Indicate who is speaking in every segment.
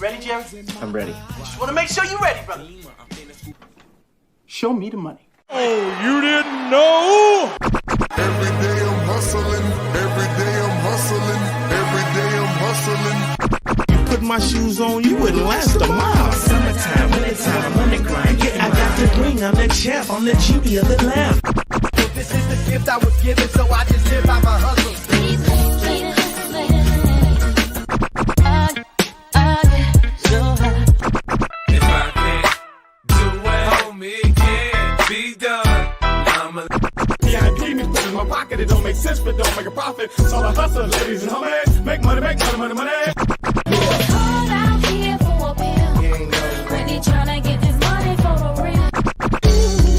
Speaker 1: ready, Jerry?
Speaker 2: I'm ready.
Speaker 1: Just want to make sure you're ready, brother. Show me the money.
Speaker 3: Oh, you didn't know?
Speaker 4: Every day I'm hustling. Every day I'm hustling. Every day I'm hustling.
Speaker 3: Put my shoes on, you wouldn't last a mile. Summertime, wintertime, I'm on the grind. Yeah, I got the ring, I'm the champ, I'm the genie of the lamp.
Speaker 5: This is the gift I was given, so I just live by my hustle.
Speaker 6: If I can't do it, homie, can't be done.
Speaker 3: VIP me put in my pocket, it don't make sense, but don't make a profit. It's all a hustle, ladies and homies. Make money, money, money, money.
Speaker 7: Hold out here for a pill. Really tryna get this money for a real.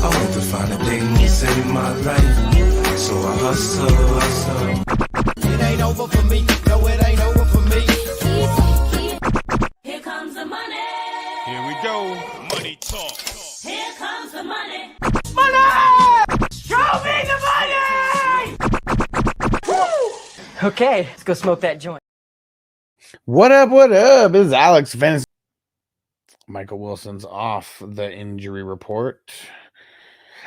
Speaker 6: I want to find a thing to save my life, so I hustle.
Speaker 5: It ain't over for me, no, it ain't over for me.
Speaker 7: Here comes the money.
Speaker 3: Here we go, money talk.
Speaker 7: Here comes the money.
Speaker 1: Show me the money!
Speaker 8: Okay, let's go smoke that joint.
Speaker 2: What up? What up? It's Alex Fantasy. Michael Wilson's off the injury report.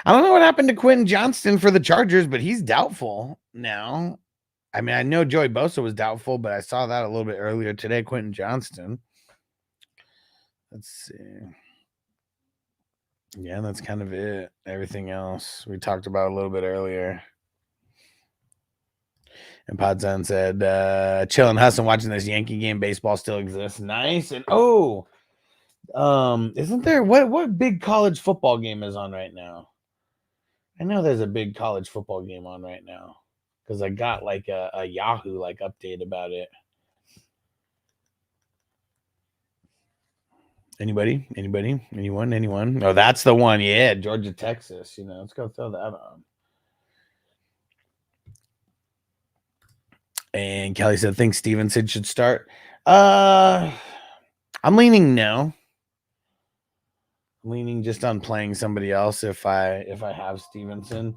Speaker 2: I don't know what happened to Quentin Johnston for the Chargers, but he's doubtful now. I mean, I know Joey Bosa was doubtful, but I saw that a little bit earlier today. Quentin Johnston. Let's see. Yeah, that's kind of it. Everything else we talked about a little bit earlier. And Podzon said, chilling, hustling, watching this Yankee game. Baseball still exists. Nice. And isn't there what big college football game is on right now? I know there's a big college football game on right now because I got like a Yahoo like update about it. Anybody? Anyone? Oh, that's the one. Yeah, Georgia, Texas. You know, let's go throw that on. And Kelly said, think Stevenson should start. I'm leaning no. I'm leaning just on playing somebody else if I have Stevenson.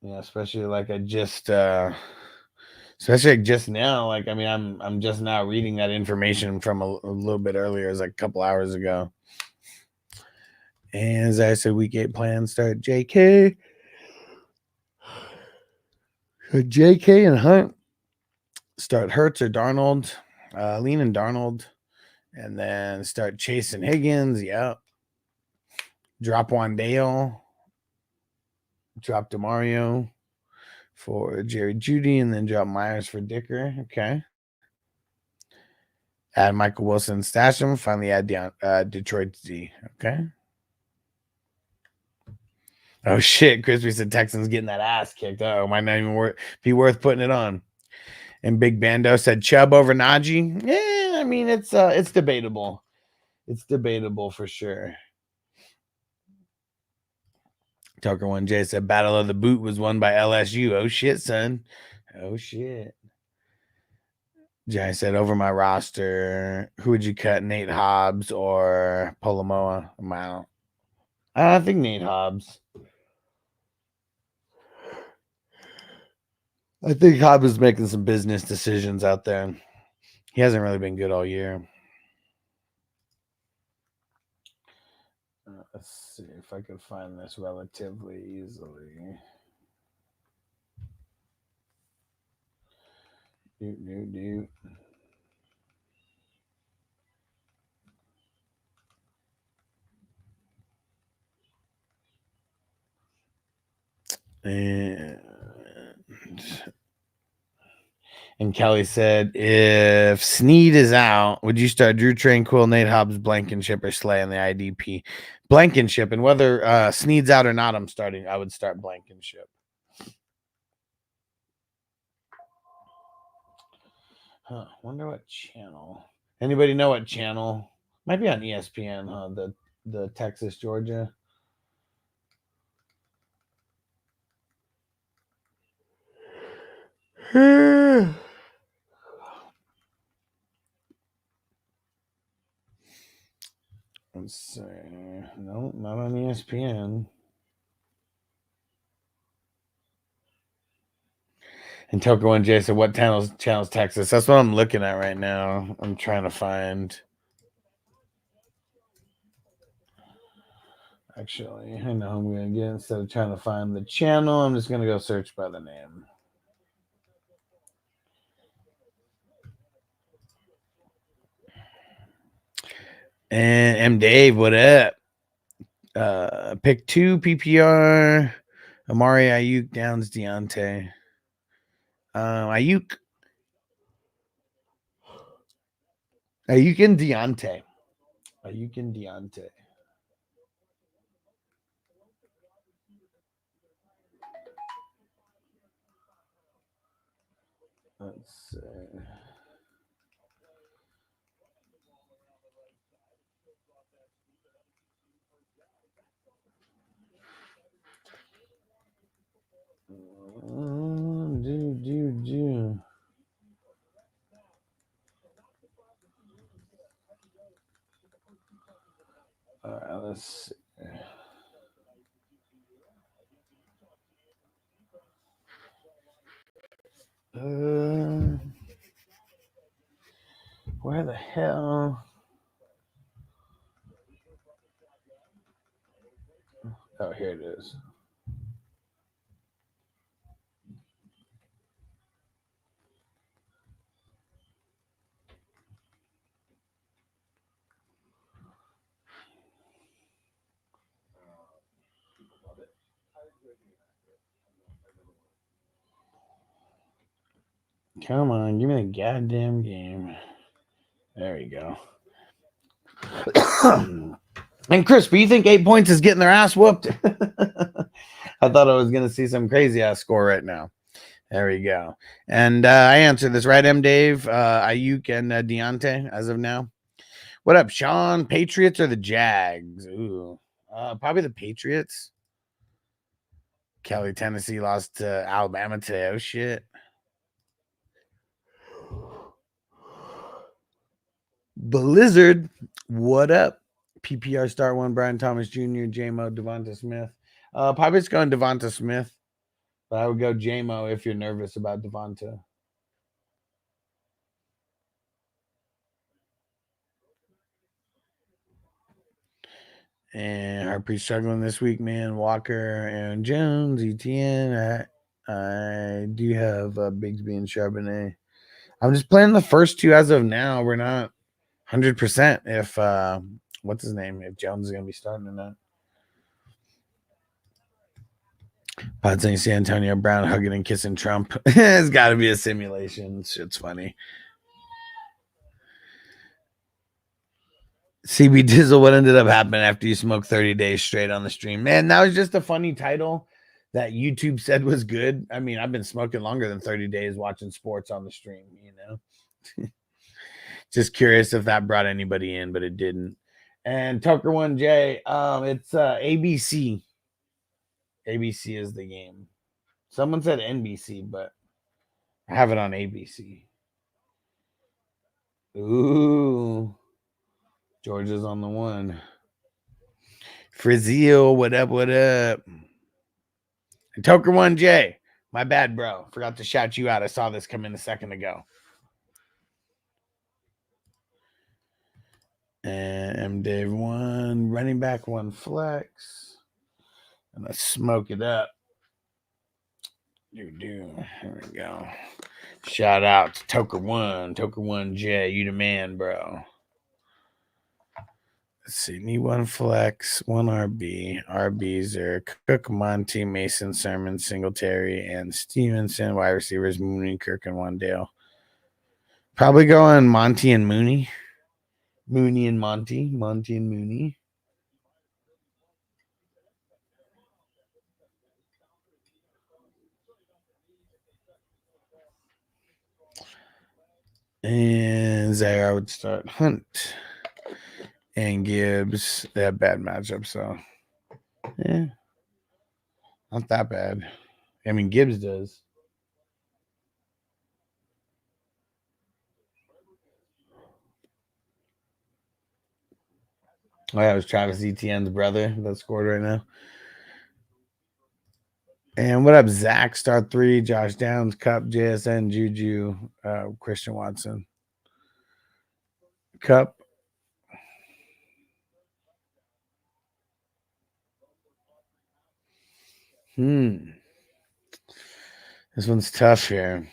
Speaker 2: Yeah, especially like especially like just now. Like, I mean, I'm just now reading that information from a little bit earlier, it was like a couple hours ago. And as I said, week 8 plan start JK. So JK and Hunt start Hurts or Darnold, lean in Darnold, and then start chasing Higgins. Yep. Drop Wandale, drop DeMario for Jerry Jeudy, and then drop Myers for Dicker. Okay. Add Michael Wilson, stash him. Finally add Detroit Z. Okay. Oh, shit. Crispy said Texans getting that ass kicked. Oh, might not even be worth putting it on. And Big Bando said Chubb over Najee. Yeah, I mean, it's debatable. It's debatable for sure. Tucker 1J said Battle of the Boot was won by LSU. Oh, shit, son. Oh, shit. Jay said over my roster, who would you cut, Nate Hobbs or Polomoa? I'm out. I think Nate Hobbs. I think Hobbs is making some business decisions out there. He hasn't really been good all year. Let's see if I could find this relatively easily. Doot. And Kelly said, if Snead is out, would you start Drew Tranquil, Nate Hobbs, Blankenship, or Slay on the IDP? Blankenship, and whether Snead's out or not, I would start Blankenship. Wonder what channel. Anybody know what channel? Might be on ESPN, huh? The Texas, Georgia. Let's see. No, not on ESPN. And Toker One J said, "What channels Texas?" That's what I'm looking at right now. I'm trying to find. Actually, I know I'm gonna get instead of trying to find the channel. I'm just gonna go search by the name. And M Dave, what up? Pick 2 PPR. Amari Ayuk Downs Deontay. Ayuk and Deontay. Ayuk and Deontay. Let's see. All right, let's see. Where the hell? Oh, here it is. Come on, give me the goddamn game. There we go. And Crispy, you think 8 points is getting their ass whooped? I thought I was going to see some crazy ass score right now. There we go. And I answered this right, M. Dave, Ayuk, and Deontay as of now. What up, Sean? Patriots or the Jags? Ooh, probably the Patriots. Kelly, Tennessee lost to Alabama today. Oh, shit. Blizzard, what up? PPR start 1, Brian Thomas Jr., J-Mo, Devonta Smith. Probably just going Devonta Smith, but I would go J-Mo if you're nervous about Devonta. And Harpreet struggling this week, man. Walker, Aaron Jones, ETN. I do have Bigsby and Charbonnet. I'm just playing the first 2 as of now. We're not 100% if what's his name? If Jones is gonna be starting or not. Pod saying see Antonio Brown hugging and kissing Trump. It's got to be a simulation. Shit's funny. CB Dizzle, what ended up happening after you smoked 30 days straight on the stream? Man, that was just a funny title that YouTube said was good. I mean, I've been smoking longer than 30 days watching sports on the stream, you know. Just curious if that brought anybody in, but it didn't. And Tucker 1J, it's ABC. ABC is the game. Someone said NBC, but I have it on ABC. Ooh. Georgia's on the 1. Frizzio, what up, what up? And Toker 1J, my bad, bro. Forgot to shout you out. I saw this come in a second ago. And M. Dave 1, running back 1 flex. And let's smoke it up. Here we go. Shout out to Toker 1, Toker 1J. You the man, bro. Let's see. Need 1 flex, 1 RB. RBs are Cook, Monty, Mason, Sermon, Singletary, and Stevenson. Wide receivers, Mooney, Kirk, and Wandale. Probably going Monty and Mooney. Mooney and Monty. Monty and Mooney. And Zaire, I would start Hunt and Gibbs. They have bad matchups, so yeah, not that bad. I mean, Gibbs does. Oh, yeah, it was Travis Etienne's brother that scored right now. And what up, Zach? Star 3, Josh Downs, Cup, JSN, Juju, Christian Watson. Cup. This one's tough here.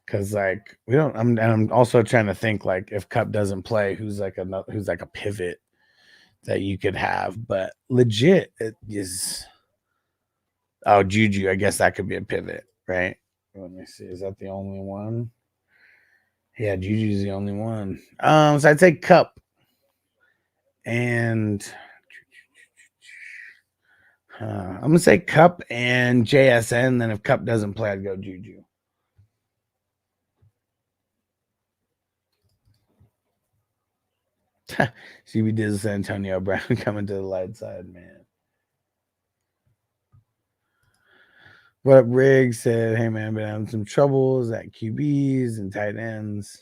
Speaker 2: Because like we don't I'm also trying to think like if Cup doesn't play, who's like a pivot that you could have, but legit it is. Oh, Juju, I guess that could be a pivot, right? Let me see. Is that the only one? Yeah, Juju's the only one. So I'd say Cup. And I'm gonna say Cup and JSN. Then if Cup doesn't play, I'd go Juju. CB Diz Antonio Brown coming to the light side, man. What up, Riggs said, hey man, been having some troubles at QBs and tight ends.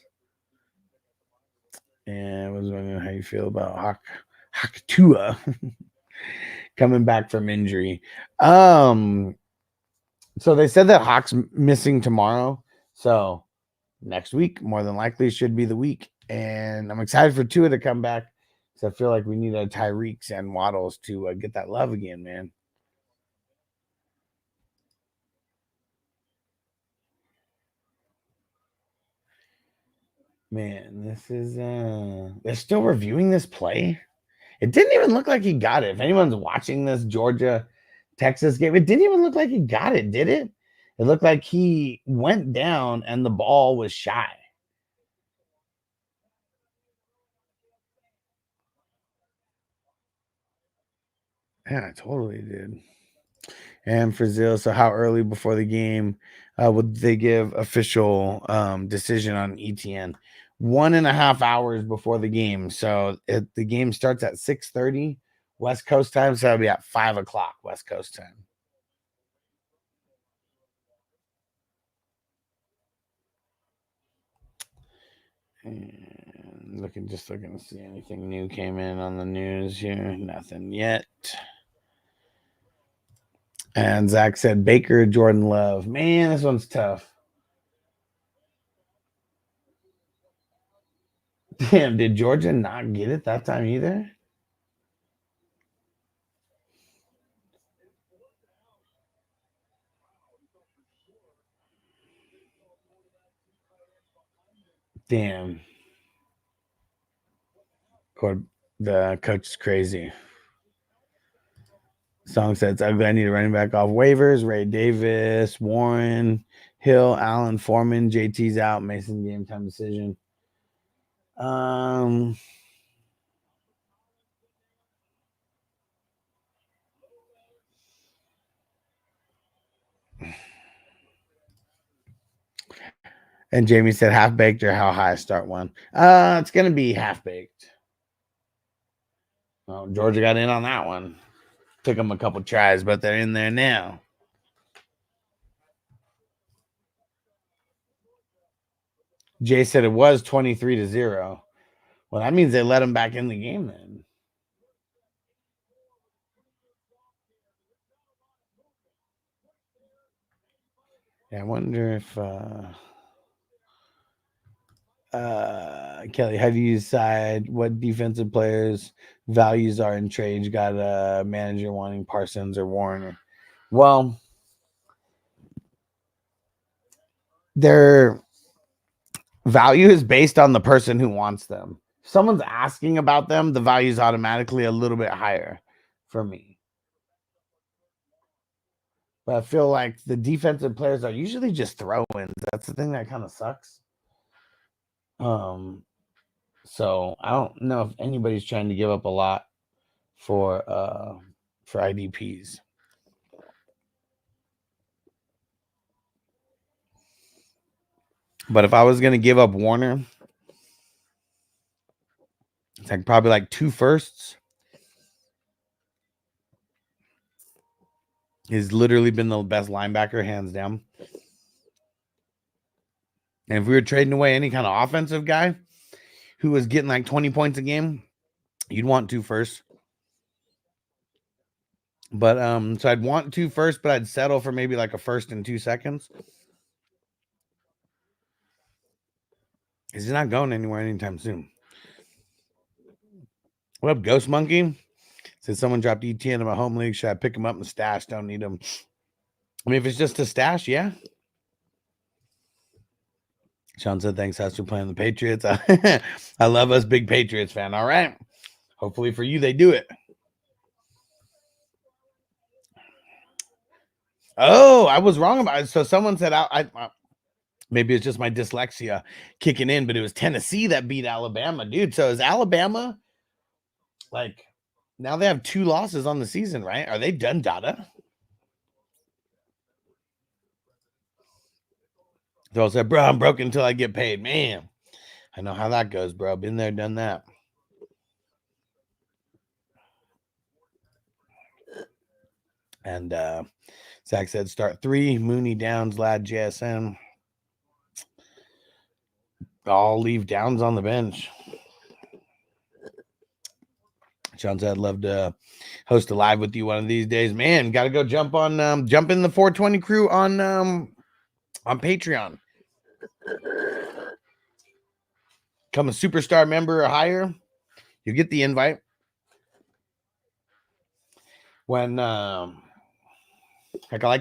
Speaker 2: And I was wondering how you feel about Hakatua coming back from injury. So they said that Hawk's missing tomorrow. So next week, more than likely, should be the week. And I'm excited for Tua to come back because I feel like we need a Tyreek's and Waddles to get that love again, man. Man, this is they're still reviewing this play. It didn't even look like he got it. If anyone's watching this Georgia Texas game, it didn't even look like he got it, did it? It looked like he went down and the ball was shy. Yeah, I totally did. And for Zill, so how early before the game would they give official decision on ETN? 1.5 hours before the game. So the game starts at 6:30 West Coast time, so it'll be at 5 o'clock West Coast time. And looking to see anything new came in on the news here. Nothing yet. And Zach said Baker, Jordan Love. Man, this one's tough. Damn, did Georgia not get it that time either? Damn. The coach is crazy. Song says, ugly. I need a running back off waivers. Ray Davis, Warren, Hill, Allen, Foreman. JT's out. Mason game time decision. And Jamie said half baked or how high start one. It's gonna be half baked. Well, Georgia got in on that one. Took them a couple tries, but they're in there now. Jay said it was 23-0. Well, that means they let him back in the game then. Yeah, I wonder if Kelly, how do you decide what defensive players' values are in trade? You got a manager wanting Parsons or Warner. Well, their value is based on the person who wants them. If someone's asking about them, the value is automatically a little bit higher for me. But I feel like the defensive players are usually just throw-ins. That's the thing that kind of sucks. So I don't know if anybody's trying to give up a lot for IDPs. But if I was going to give up Warner, it's like probably like 2 firsts. He's literally been the best linebacker, hands down. And if we were trading away any kind of offensive guy who was getting like 20 points a game, you'd want 2 firsts. But so I'd want 2 first, but I'd settle for maybe like a first and 2 seconds. He's not going anywhere anytime soon. What up, Ghost Monkey? Said someone dropped ETN in my home league. Should I pick him up and stash? Don't need him. I mean, if it's just a stash, yeah. Sean said, thanks, us for playing the Patriots. I love us, big Patriots fan. All right. Hopefully for you, they do it. Oh, I was wrong about it. So someone said, maybe it's just my dyslexia kicking in, but it was Tennessee that beat Alabama, dude. So is Alabama, like, now they have 2 losses on the season, right? Are they done data? So I said, bro, I'm broke until I get paid. Man, I know how that goes, bro. Been there, done that. And Zach said, start 3. Mooney, Downs, Ladd, JSN. I'll leave Downs on the bench. Sean said, I'd love to host a live with you one of these days. Man, got to go jump in the 420 crew on Patreon. Become a superstar member or higher. You get the invite. When like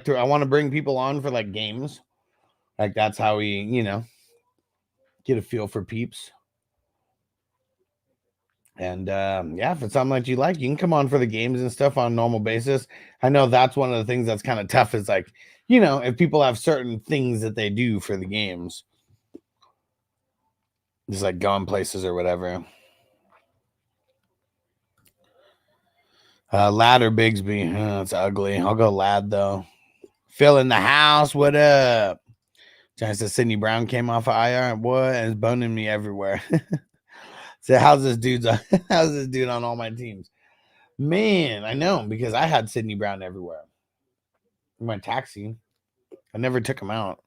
Speaker 2: I want to bring people on for like games. Like that's how we, get a feel for peeps. And yeah, if it's something that you like, you can come on for the games and stuff on a normal basis. I know that's one of the things that's kind of tough is like, if people have certain things that they do for the games, just like going places or whatever. Ladd or Bigsby? It's ugly. I'll go Ladd though. Phil in the house. What up? Johnny says Sidney Brown came off of IR. What? And it's boning me everywhere. So how's this dude on all my teams? Man, I know because I had Sidney Brown everywhere. In my taxi. I never took him out.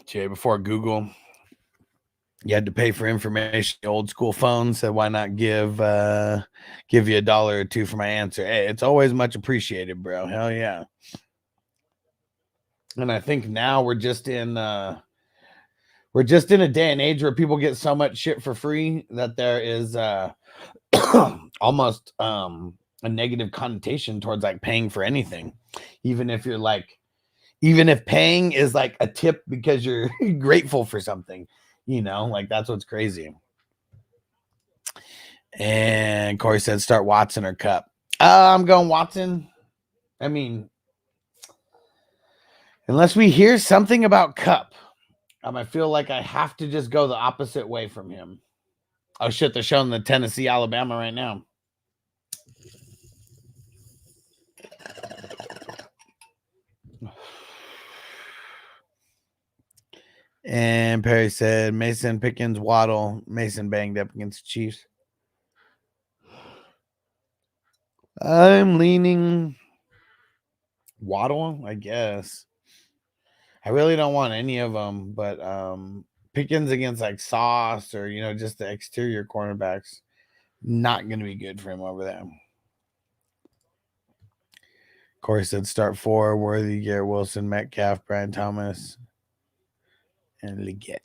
Speaker 2: Jay, before Google, you had to pay for information. The old school phone said, why not give you $1 or $2 for my answer? Hey, it's always much appreciated, bro. Hell yeah. And I think now we're just in a day and age where people get so much shit for free that there is almost a negative connotation towards like paying for anything. Even if paying is like a tip because you're grateful for something, like that's what's crazy. And Corey said, start Watson or Cup. I'm going Watson. I mean, unless we hear something about Cup, I feel like I have to just go the opposite way from him. Oh shit, they're showing the Tennessee, Alabama right now. And Perry said Mason, Pickens, Waddle. Mason banged up against the Chiefs. I'm leaning Waddle, I guess. I really don't want any of them, but Pickens against like Sauce or just the exterior cornerbacks, not going to be good for him over there. Corey said start 4, Worthy, Garrett Wilson, Metcalf, Brian Thomas, and Leggett.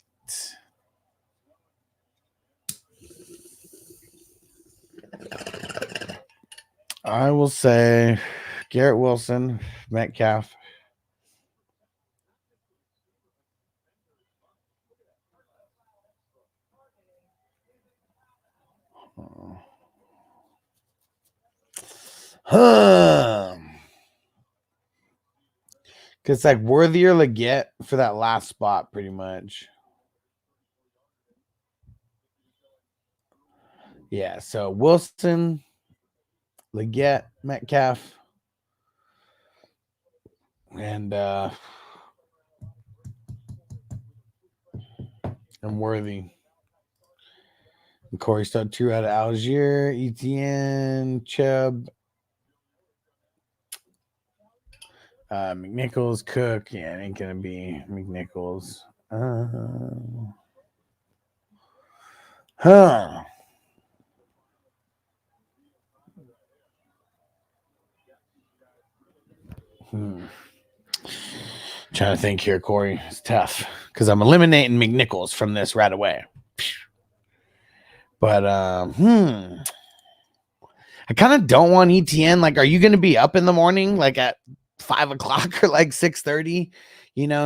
Speaker 2: I will say Garrett Wilson, Metcalf. Because like Worthy or Leggett for that last spot, pretty much. Yeah, so Wilson, Leggett, Metcalf, and Worthy. And Corey started 2 out of Algier, Etienne, Chubb, McNichols, Cook. Yeah, it ain't gonna be McNichols. Trying to think here, Corey. It's tough because I'm eliminating McNichols from this right away. But I kind of don't want ETN. Like, are you going to be up in the morning, like at 5 o'clock or like 6:30,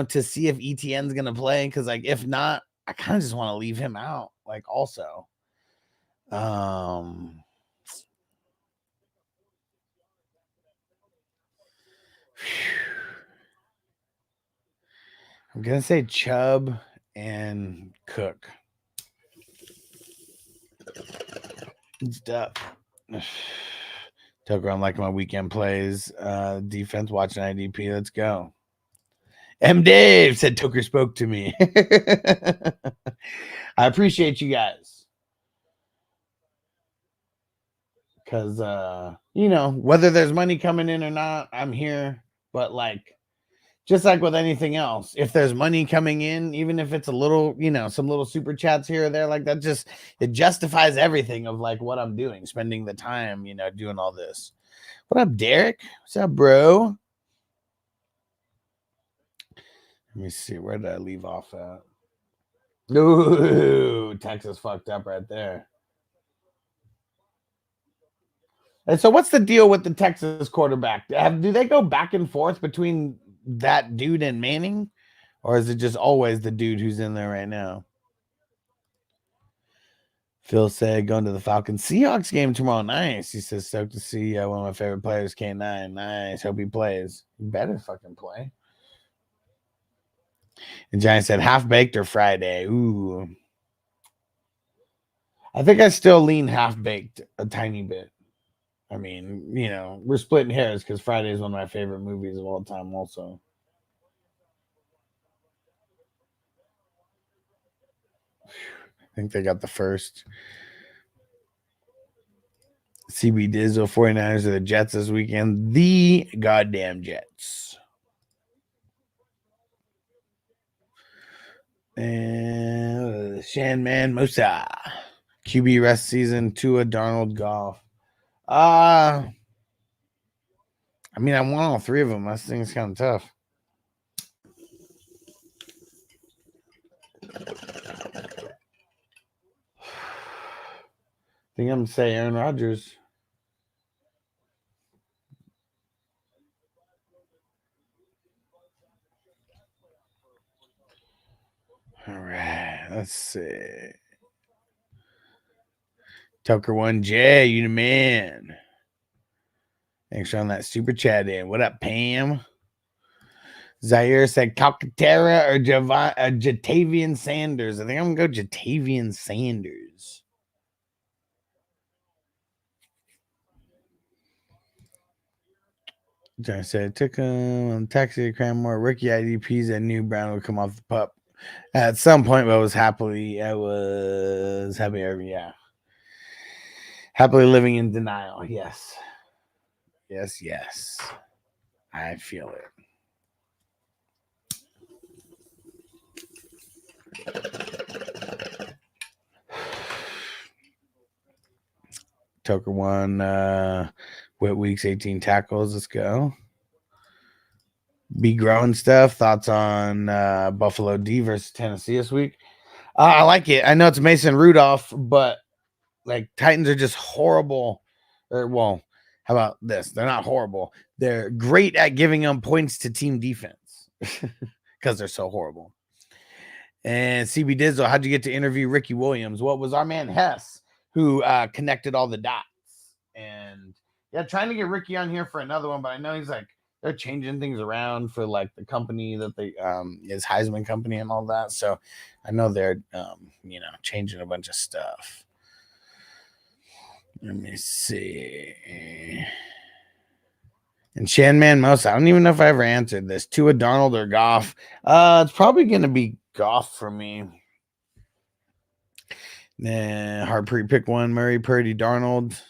Speaker 2: to see if ETN's going to play? Because like, if not, I kind of just want to leave him out. Like, also, I'm gonna say Chubb and Cook. Stuff. Tucker, I'm liking my weekend plays. Defense, watching IDP. Let's go. M. Dave said Tucker spoke to me. I appreciate you guys. Because, whether there's money coming in or not, I'm here. But, like, just like with anything else, if there's money coming in, even if it's a little, some little super chats here or there, like that, it justifies everything of like what I'm doing, spending the time, doing all this. What up, Derek? What's up, bro? Let me see. Where did I leave off at? Ooh, Texas fucked up right there. And so what's the deal with the Texas quarterback? Do they go back and forth between that dude and Manning? Or is it just always the dude who's in there right now? Phil said going to the Falcons Seahawks game tomorrow. Nice. He says, stoked to see one of my favorite players, K9. Nice. Hope he plays. He better fucking play. And Giant said half-baked or Friday. Ooh. I think I still lean half-baked a tiny bit. I mean, we're splitting hairs because Friday is one of my favorite movies of all time also. I think they got the first. CB Dizzle, 49ers or the Jets this weekend. The goddamn Jets. And Shanman Musa. QB rest season, Tua, Darnold, Goff. I mean, I want all three of them. I think it's kind of tough. I think I'm going to say Aaron Rodgers. All right, let's see. Tucker 1J, you the man. Thanks for on that super chat in. What up, Pam? Zaire said Calcaterra or Jatavian Sanders. I think I'm going to go Jatavian Sanders. I said, took him on taxi to Cranmore. Rookie IDPs and knew Brown would come off the pup. At some point, but I was happy, yeah. Happily living in denial. Yes. Yes. I feel it. Tucker won Whit Weeks, 18 tackles. Let's go. Be growing stuff. Thoughts on Buffalo D versus Tennessee this week? I like it. I know it's Mason Rudolph, but like Titans are just horrible. How about this? They're not horrible. They're great at giving them points to team defense because they're so horrible. And CB Dizzle, how'd you get to interview Ricky Williams? Well, it was our man Hess who connected all the dots. And yeah, trying to get Ricky on here for another one, but I know he's like, they're changing things around for like the company that they is Heisman Company and all that. So I know they're changing a bunch of stuff. Let me see. And Shanman Mouse, I don't even know if I ever answered this. Tua, Darnold, or Goff. It's probably gonna be Goff for me. Nah, Harpreet pick one. Murray, Purdy, Darnold.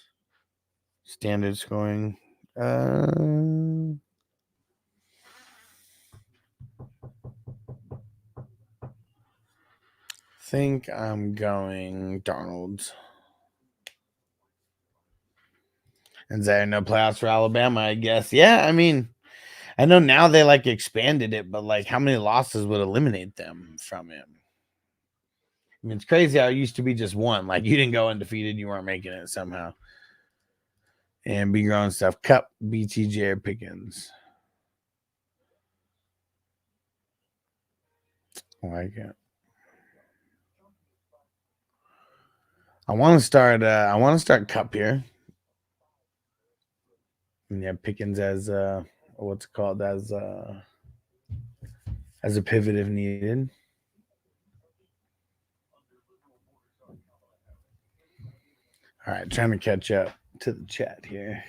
Speaker 2: Standard scoring. Think I'm going Darnold. And there no playoffs for Alabama, I guess. Yeah, I mean, I know now they like expanded it, but like how many losses would eliminate them from him? I mean, it's crazy how it used to be just one. Like you didn't go undefeated, you weren't making it somehow. And be growing stuff. Cup, BTJ, Pickens. I like it. I want to start Cup here. And yeah, Pickens as what's it called as a pivot if needed. All right, trying to catch up to the chat here.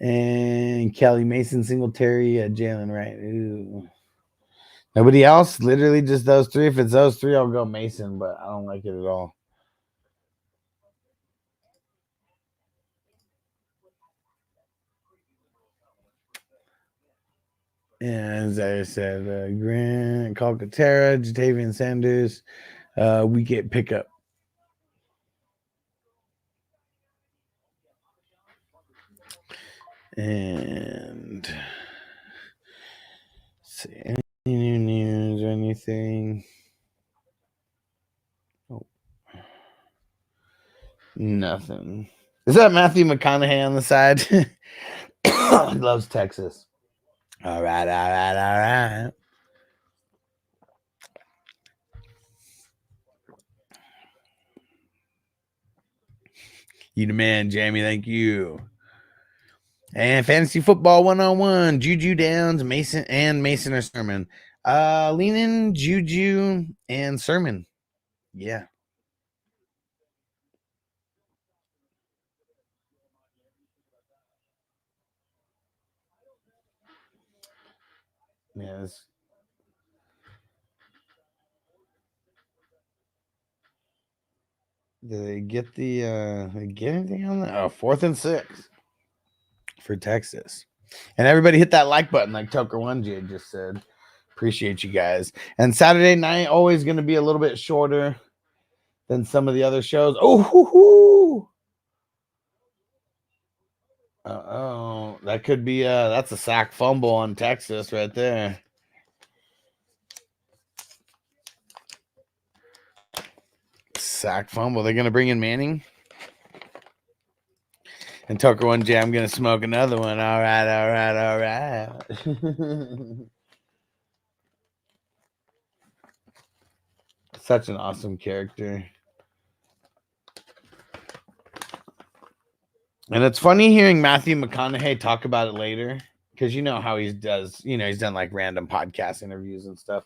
Speaker 2: And Kelly Mason, Singletary, Jalen Wright. Ooh. Nobody else? Literally just those three. If it's those three, I'll go Mason, but I don't like it at all. And as I said, Grant, Calcaterra, Jatavian Sanders, we get pickup. And let's see, any new news or anything? Oh, nothing. Is that Matthew McConaughey on the side? He loves Texas. All right. You the man, Jamie. Thank you. And fantasy football 101. Juju Downs, Mason or Sermon. Leaning Juju and Sermon. Yeah. Yes. Did they get anything on that? Oh, 4th and 6 for Texas. And everybody hit that like button like Toker1J just said. Appreciate you guys. And Saturday night always going to be a little bit shorter than some of the other shows. Oh, that could be that's a sack fumble on Texas right there. Sack fumble. They're gonna bring in Manning. And Toker1J, I'm gonna smoke another one. All right. Such an awesome character. And it's funny hearing Matthew McConaughey talk about it later, because you know how he does, he's done like random podcast interviews and stuff.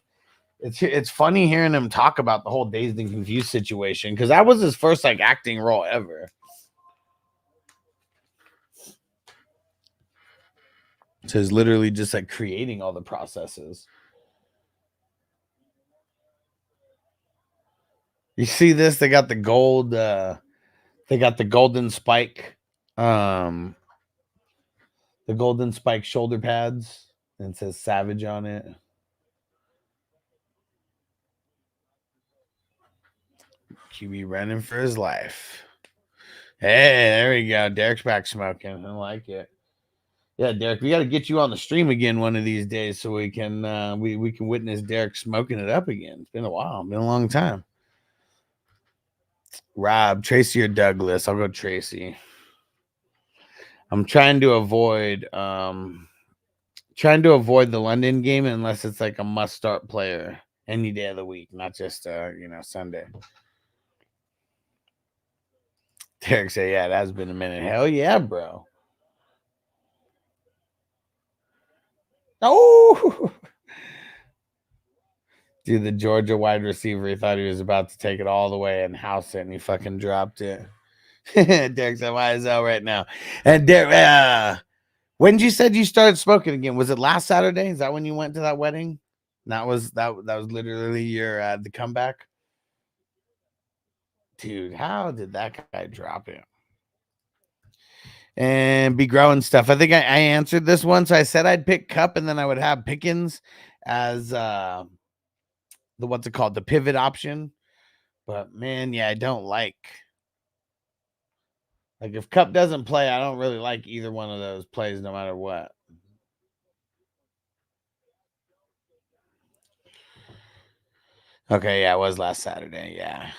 Speaker 2: It's funny hearing him talk about the whole Dazed and Confused situation, because that was his first like acting role ever. So he's literally just like creating all the processes. You see this? They got the gold. They got the golden spike. The golden spike shoulder pads, and it says Savage on it. QB running for his life. Hey, there we go. Derek's back smoking. I like it. Yeah, Derek, we got to get you on the stream again one of these days so we can we can witness Derek smoking it up again. It's been a while. Been a long time. Rob, Tracy or Douglas? I'll go Tracy. I'm trying to avoid the London game unless it's like a must-start player any day of the week, not just Sunday. Derek said, yeah, it has been a minute. Hell yeah, bro. Oh, dude, the Georgia wide receiver, he thought he was about to take it all the way and house it, and he fucking dropped it. Derek said, why is that right now? And Derek, when you said you started smoking again, was it last Saturday? Is that when you went to that wedding? That was literally your the comeback. Dude, how did that guy drop it? And be growing stuff. I think I answered this one. So I said I'd pick Cup, and then I would have Pickens as the pivot option. But man, yeah, I don't like if Cup doesn't play, I don't really like either one of those plays, no matter what. Okay, yeah, it was last Saturday. Yeah.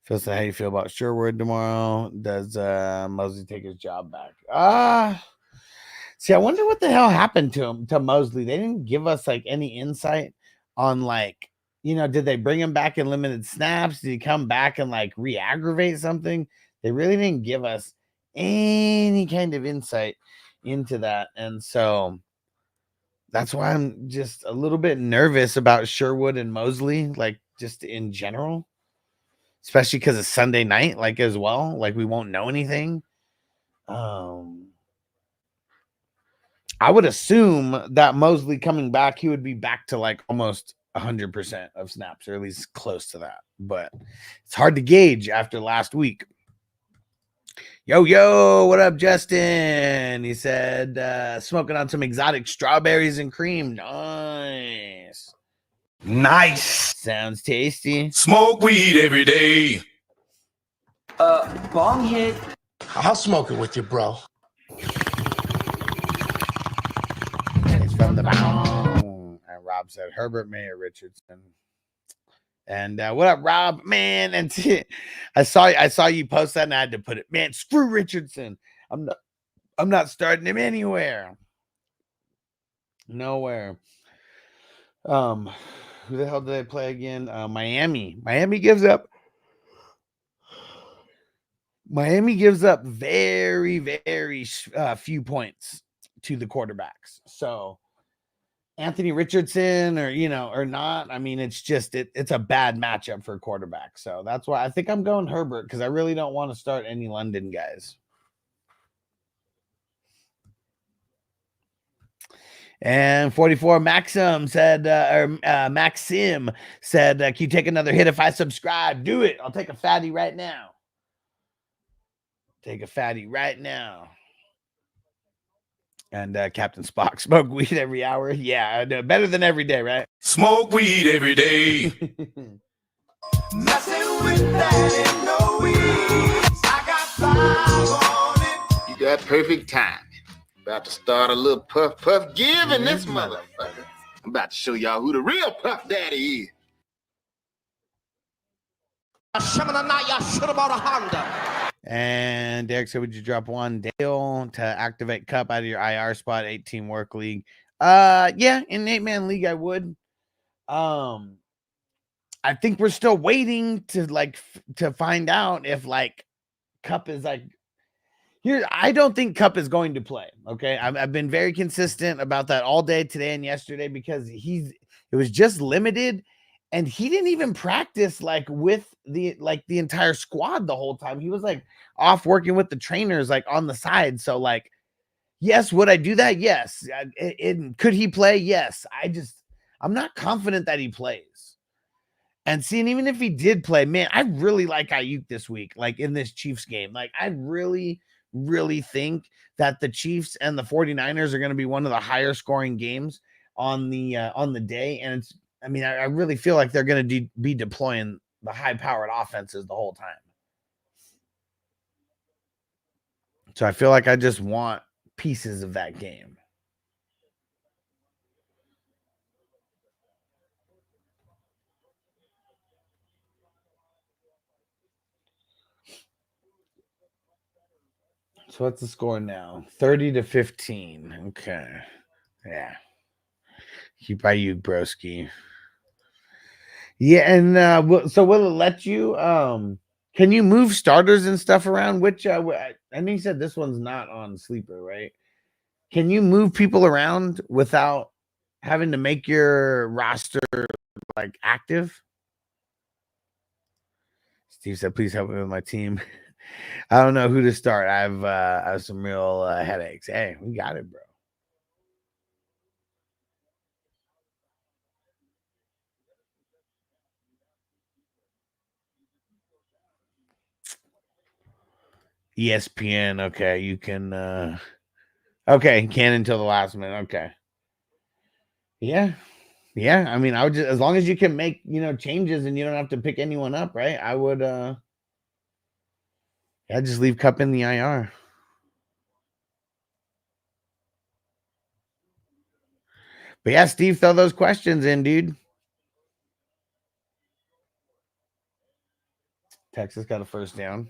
Speaker 2: Phil said, how you feel about Sherwood tomorrow? Does Mosley take his job back? See, I wonder what the hell happened to him, to Mosley. They didn't give us like any insight on like, did they bring him back in limited snaps? Did he come back and like re-aggravate something? They really didn't give us any kind of insight into that. And so that's why I'm just a little bit nervous about Sherwood and Mosley, like just in general, especially because it's Sunday night, like as well. Like we won't know anything. I would assume that Mosley coming back, he would be back to like almost 100% of snaps, or at least close to that. But it's hard to gauge after last week. Yo, what up, Justin? He said, smoking on some exotic strawberries and cream. Nice. Sounds tasty.
Speaker 3: Smoke weed every day.
Speaker 8: Bong hit.
Speaker 1: I'll smoke it with you, bro.
Speaker 2: It's from the bong. And Rob said, Herbert Mayer Richardson. And what up, Rob? Man, and I saw you post that, and I had to put it. Man, screw Richardson. I'm not starting him anywhere. Nowhere. Who the hell did they play again? Miami. Miami gives up very, very few points to the quarterbacks. So Anthony Richardson or not, I mean, it's just it's a bad matchup for quarterback. So that's why I think I'm going Herbert, because I really don't want to start any London guys. And 44 Maxim said, Maxim said, can you take another hit if I subscribe? Do it. I'll take a fatty right now. And Captain Spock, smoke weed every hour. Yeah, better than every day, right?
Speaker 3: Smoke weed every day.
Speaker 5: Messing with that ain't no weeds. I got 5 on it.
Speaker 9: You got perfect timing. About to start a little puff give in this motherfucker. I'm about to show y'all who the real Puff Daddy is.
Speaker 5: Y'all should have bought a Honda.
Speaker 2: And Derek said, would you drop one Dale to activate Cup out of your IR spot, 8-team work league? Yeah, in an 8-man league, I would. I think we're still waiting to find out if like Cup is like here. I don't think Cup is going to play. Okay. I've been very consistent about that all day today and yesterday, because it was just limited. And he didn't even practice like with the entire squad the whole time. He was like off working with the trainers like on the side. So like, yes, would I do that? Yes. Could he play? Yes. I'm not confident that he plays. And seeing, even if he did play, man, I really like Ayuk this week, like in this Chiefs game. Like I really, really think that the Chiefs and the 49ers are going to be one of the higher scoring games on the day. And I really feel like they're going to be deploying the high-powered offenses the whole time. So I feel like I just want pieces of that game. So what's the score now? 30-15. Okay. Yeah. Keep by you, broski. Yeah, and so will it let you can you move starters and stuff around? Which I think you said this one's not on Sleeper, right? Can you move people around without having to make your roster like active? Steve said, please help me with my team. I don't know who to start. I have some real headaches. Hey, we got it, bro. ESPN. Okay, you can okay, can until the last minute. Okay. Yeah. I mean, I would just, as long as you can make, changes and you don't have to pick anyone up, right? I would just leave Cup in the IR. But yeah, Steve, throw those questions in, dude. Texas got a first down.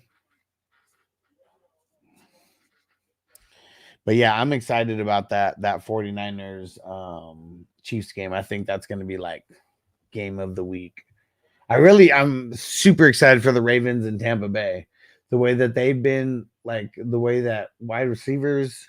Speaker 2: But yeah, I'm excited about that 49ers Chiefs game. I think that's going to be like game of the week. I'm super excited for the Ravens in Tampa Bay. The way that they've been, like the way that wide receivers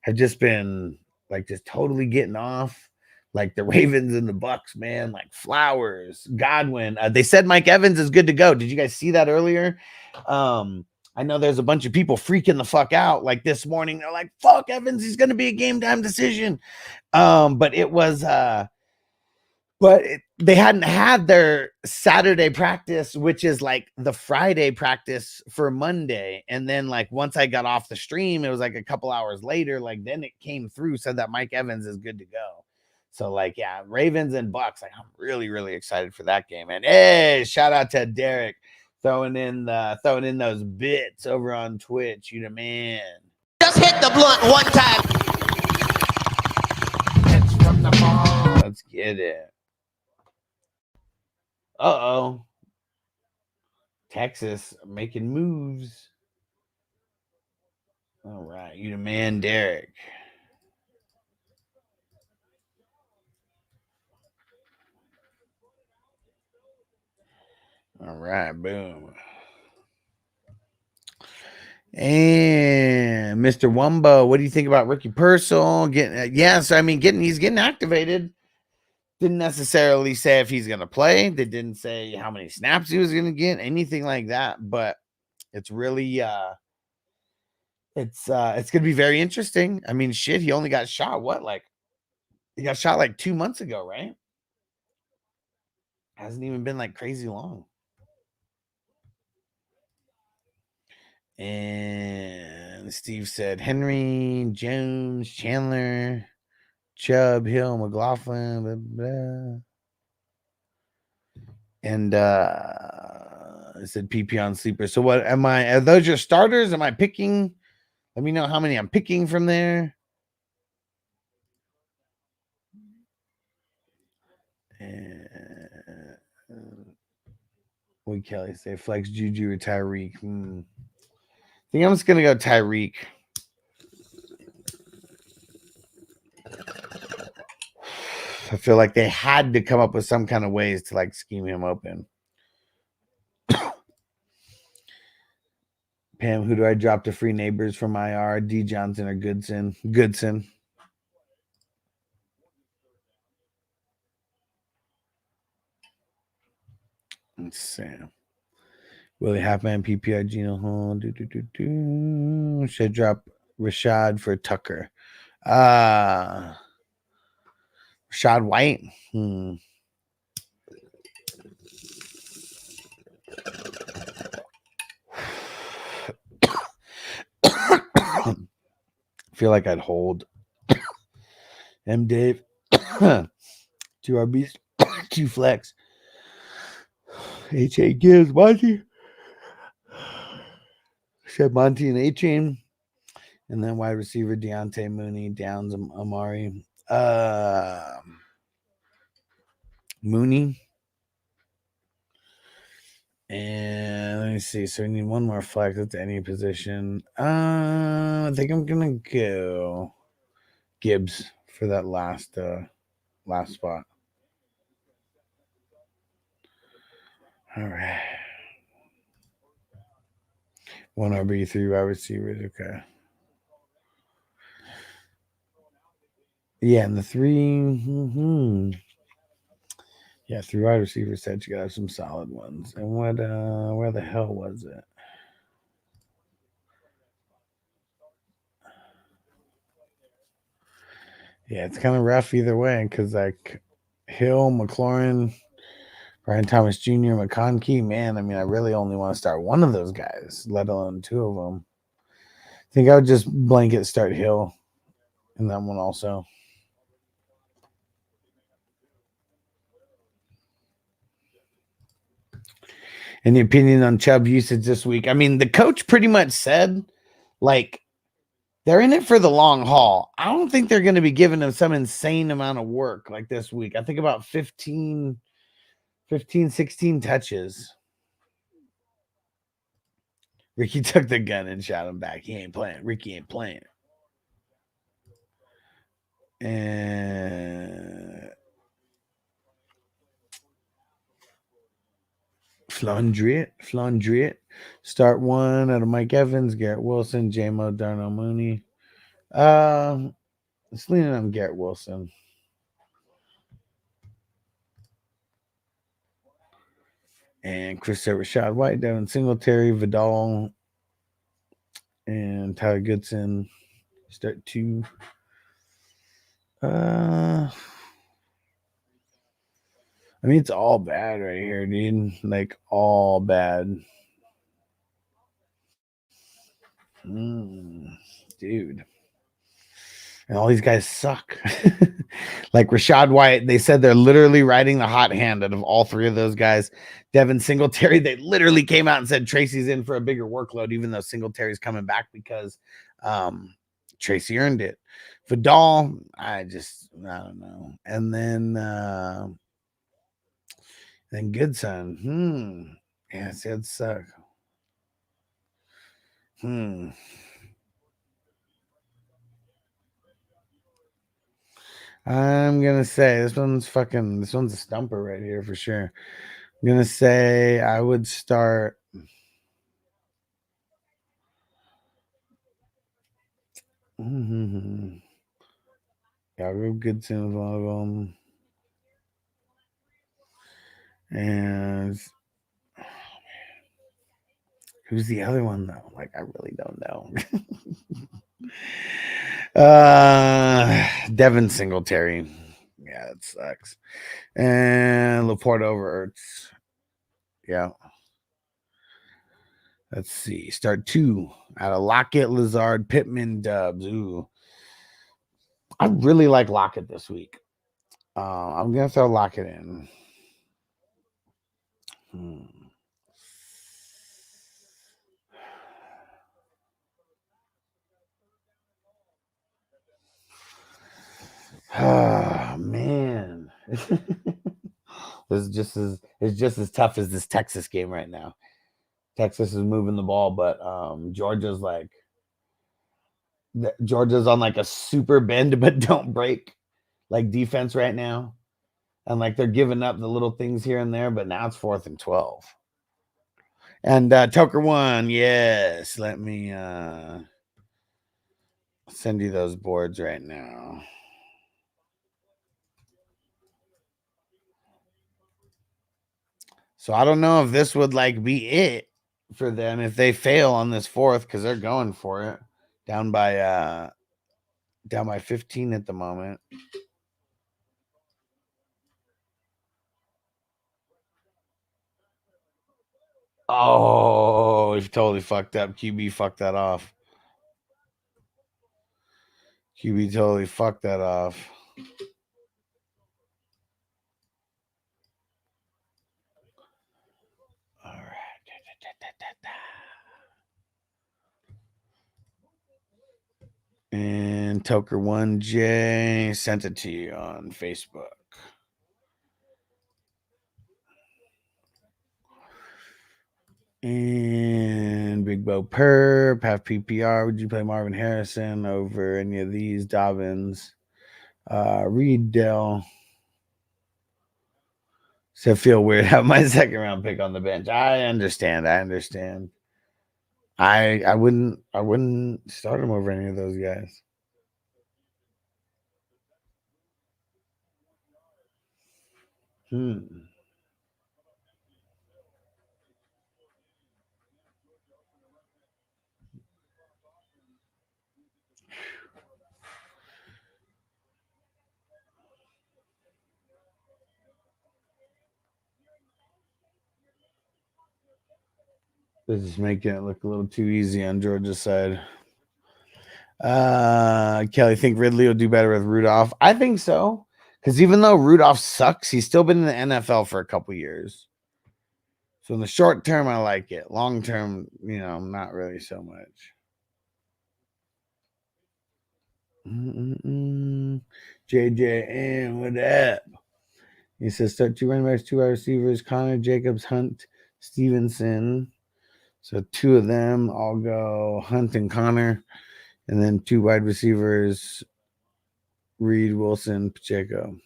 Speaker 2: have just been like just totally getting off. Like the Ravens and the Bucks, man, like Flowers, Godwin. They said Mike Evans is good to go. Did you guys see that earlier? I know there's a bunch of people freaking the fuck out. Like this morning, they're like, fuck Evans, he's going to be a game time decision. But it was, they hadn't had their Saturday practice, which is like the Friday practice for Monday. And then like, once I got off the stream, it was like a couple hours later, like then it came through, said that Mike Evans is good to go. So like, yeah, Ravens and Bucks, like I'm really, really excited for that game. And hey, shout out to Derek throwing in those bits over on Twitch. You the man.
Speaker 5: Just hit the blunt one time.
Speaker 2: Let's get it. Uh-oh. Texas making moves. All right, you the man, Derek. All right, boom. And Mr. Wumbo, what do you think about Ricky Purcell getting? Yes, I mean he's getting activated. Didn't necessarily say if he's going to play. They didn't say how many snaps he was going to get, anything like that. But it's really, it's going to be very interesting. I mean, shit, he only got shot. He got shot like 2 months ago, right? Hasn't even been like crazy long. And Steve said Henry, Jones, Chandler, Chubb, Hill, McLaughlin, blah, blah. And I said PP on sleeper. So what am I? Are those your starters? Am I picking? Let me know how many I'm picking from there. What Kelly say? Flex Juju or Tyreek? I think I'm just gonna go Tyreek. I feel like they had to come up with some kind of ways to like scheme him open. Pam, who do I drop to free neighbors from IR? D Johnson or Goodson? Goodson. Let's see. Willie Halfman, PPR, Gino Hall. Should drop Rashad for Tucker. Rashad White. Feel like I'd hold M. Dave. 2 RBs, 2 flex. H.A. Gibbs, Monty. Said Monty and A-Chain. And then wide receiver Deontay Mooney, Downs, Amari. Mooney. And let me see. So we need one more flex at any position. I think I'm gonna go Gibbs for that last spot. All right. 1 RB, 3 wide receivers. Okay. Yeah, and the 3. Yeah, 3 wide receivers said you got some solid ones. And what? Where the hell was it? Yeah, it's kind of rough either way because like Hill, McLaurin, Brian Thomas Jr., McConkey, man, I mean, I really only want to start one of those guys, let alone 2 of them. I think I would just blanket start Hill in that one also. Any opinion on Chubb usage this week? I mean, the coach pretty much said, like, they're in it for the long haul. I don't think they're going to be giving him some insane amount of work like this week. I think about 15, 16 touches. Ricky took the gun and shot him back. He ain't playing. Ricky ain't playing. And Flandriet. Start one out of Mike Evans, Garrett Wilson, J-Mo, Darnell Mooney. It's leaning on Garrett Wilson. And Chris Rashad White, Devin Singletary, Vidal, and Tyler Goodson. Start two. I mean, it's all bad right here, dude. Like, all bad. Dude. And all these guys suck. Like Rashad White, they said they're literally riding the hot hand out of all three of those guys. Devin Singletary, they literally came out and said Tracy's in for a bigger workload, even though Singletary's coming back because Tracy earned it. Vidal, I don't know. And then Goodson. Yeah, it suck. I'm gonna say this one's a stumper right here for sure. I'm gonna say I would start. Yeah, I'll go Goodson with one of them. And who's the other one though? Like, I really don't know. Devin Singletary. Yeah, that sucks. And Laporte over Ertz. Yeah. Let's see. Start two out of Lockett, Lazard, Pittman, Dubs. Ooh. I really like Lockett this week. I'm going to throw Lockett in. Oh, man. It's just as tough as this Texas game right now. Texas is moving the ball, but Georgia's on like a super bend but don't break like defense right now. And like they're giving up the little things here and there, but now it's 4th and 12. And Toker won. Yes. Let me send you those boards right now. So I don't know if this would like be it for them if they fail on this 4th, because they're going for it. Down by 15 at the moment. Oh, he totally fucked up. QB fucked that off. QB totally fucked that off. All right. And Toker 1J sent it to you on Facebook. And Big Bo Perp, half PPR. Would you play Marvin Harrison over any of these? Dobbins, Reed Dell. So I feel weird having my 2nd round pick on the bench. I understand. I wouldn't start him over any of those guys. This is making it look a little too easy on Georgia's side. Kelly, think Ridley will do better with Rudolph? I think so. Because even though Rudolph sucks, he's still been in the NFL for a couple years. So in the short term, I like it. Long term, not really so much. JJ, what up? He says start 2 running backs, 2 wide receivers, Connor, Jacobs, Hunt, Stevenson. So 2 of them, I'll go Hunt and Connor, and then 2 wide receivers, Reed, Wilson, Pacheco.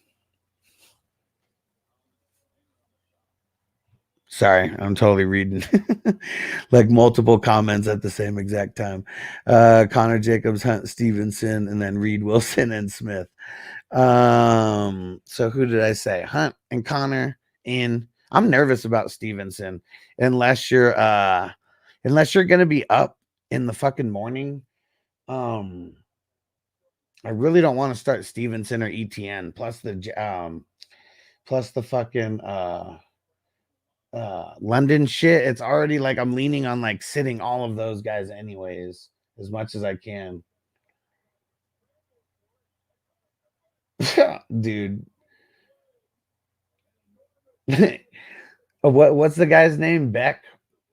Speaker 2: Sorry, I'm totally reading like multiple comments at the same exact time. Connor, Jacobs, Hunt, Stevenson, and then Reed, Wilson, and Smith. So who did I say? Hunt and Connor in. I'm nervous about Stevenson unless you're gonna be up in the fucking morning. I really don't want to start Stevenson or ETN plus the fucking London shit. It's already like I'm leaning on like sitting all of those guys anyways as much as I can. Dude. What's the guy's name? Beck,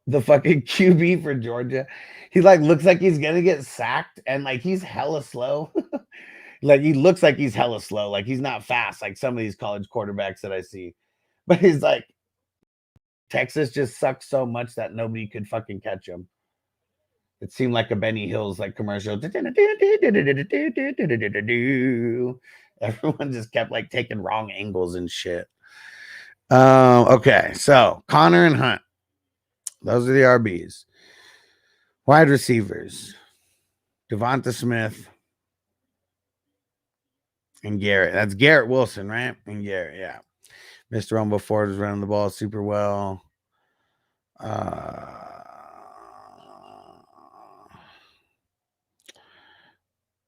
Speaker 2: the fucking QB for Georgia. He like looks like he's gonna get sacked and like he's hella slow. Like he looks like he's hella slow. Like he's not fast like some of these college quarterbacks that I see. But he's like Texas just sucks so much that nobody could fucking catch him. It seemed like a Benny Hills like commercial. Everyone just kept like taking wrong angles and shit. Okay, so Connor and Hunt. Those are the RBs. Wide receivers. Devonta Smith and Garrett. That's Garrett Wilson, right? And Garrett, yeah. Mr. Rumble Ford was running the ball super well.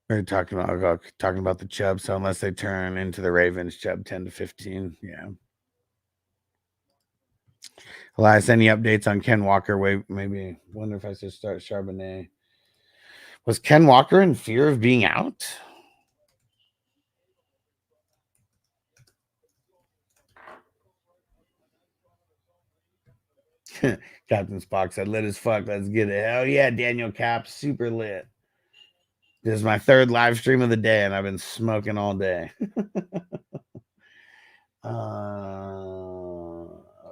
Speaker 2: We're talking about the Chubb. So unless they turn into the Ravens, Chubb 10 to 15. Yeah. Elias, any updates on Ken Walker? Wait, maybe wonder if I should start Charbonnet. Was Ken Walker in fear of being out? Captain Spock said, lit as fuck. Let's get it. Hell yeah, Daniel Cap, super lit. This is my 3rd live stream of the day, and I've been smoking all day.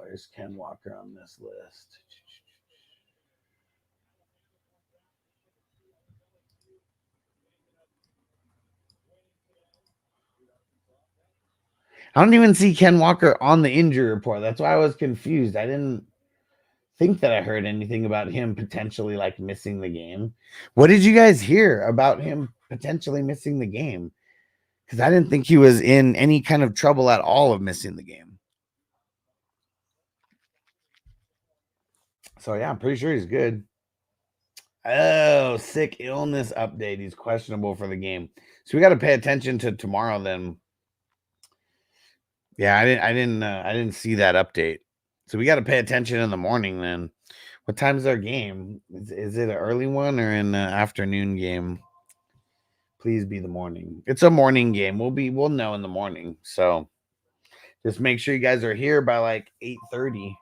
Speaker 2: There's Ken Walker on this list. I don't even see Ken Walker on the injury report. That's why I was confused. I didn't think that I heard anything about him potentially like missing the game. What did you guys hear about him potentially missing the game? Because I didn't think he was in any kind of trouble at all of missing the game. So yeah, I'm pretty sure he's good. Oh, sick illness update. He's questionable for the game. So we got to pay attention to tomorrow then. Yeah, I didn't see that update. So we got to pay attention in the morning then. What time is our game? Is it an early one or an afternoon game? Please be the morning. It's a morning game. We'll know in the morning. So just make sure you guys are here by like 8:30.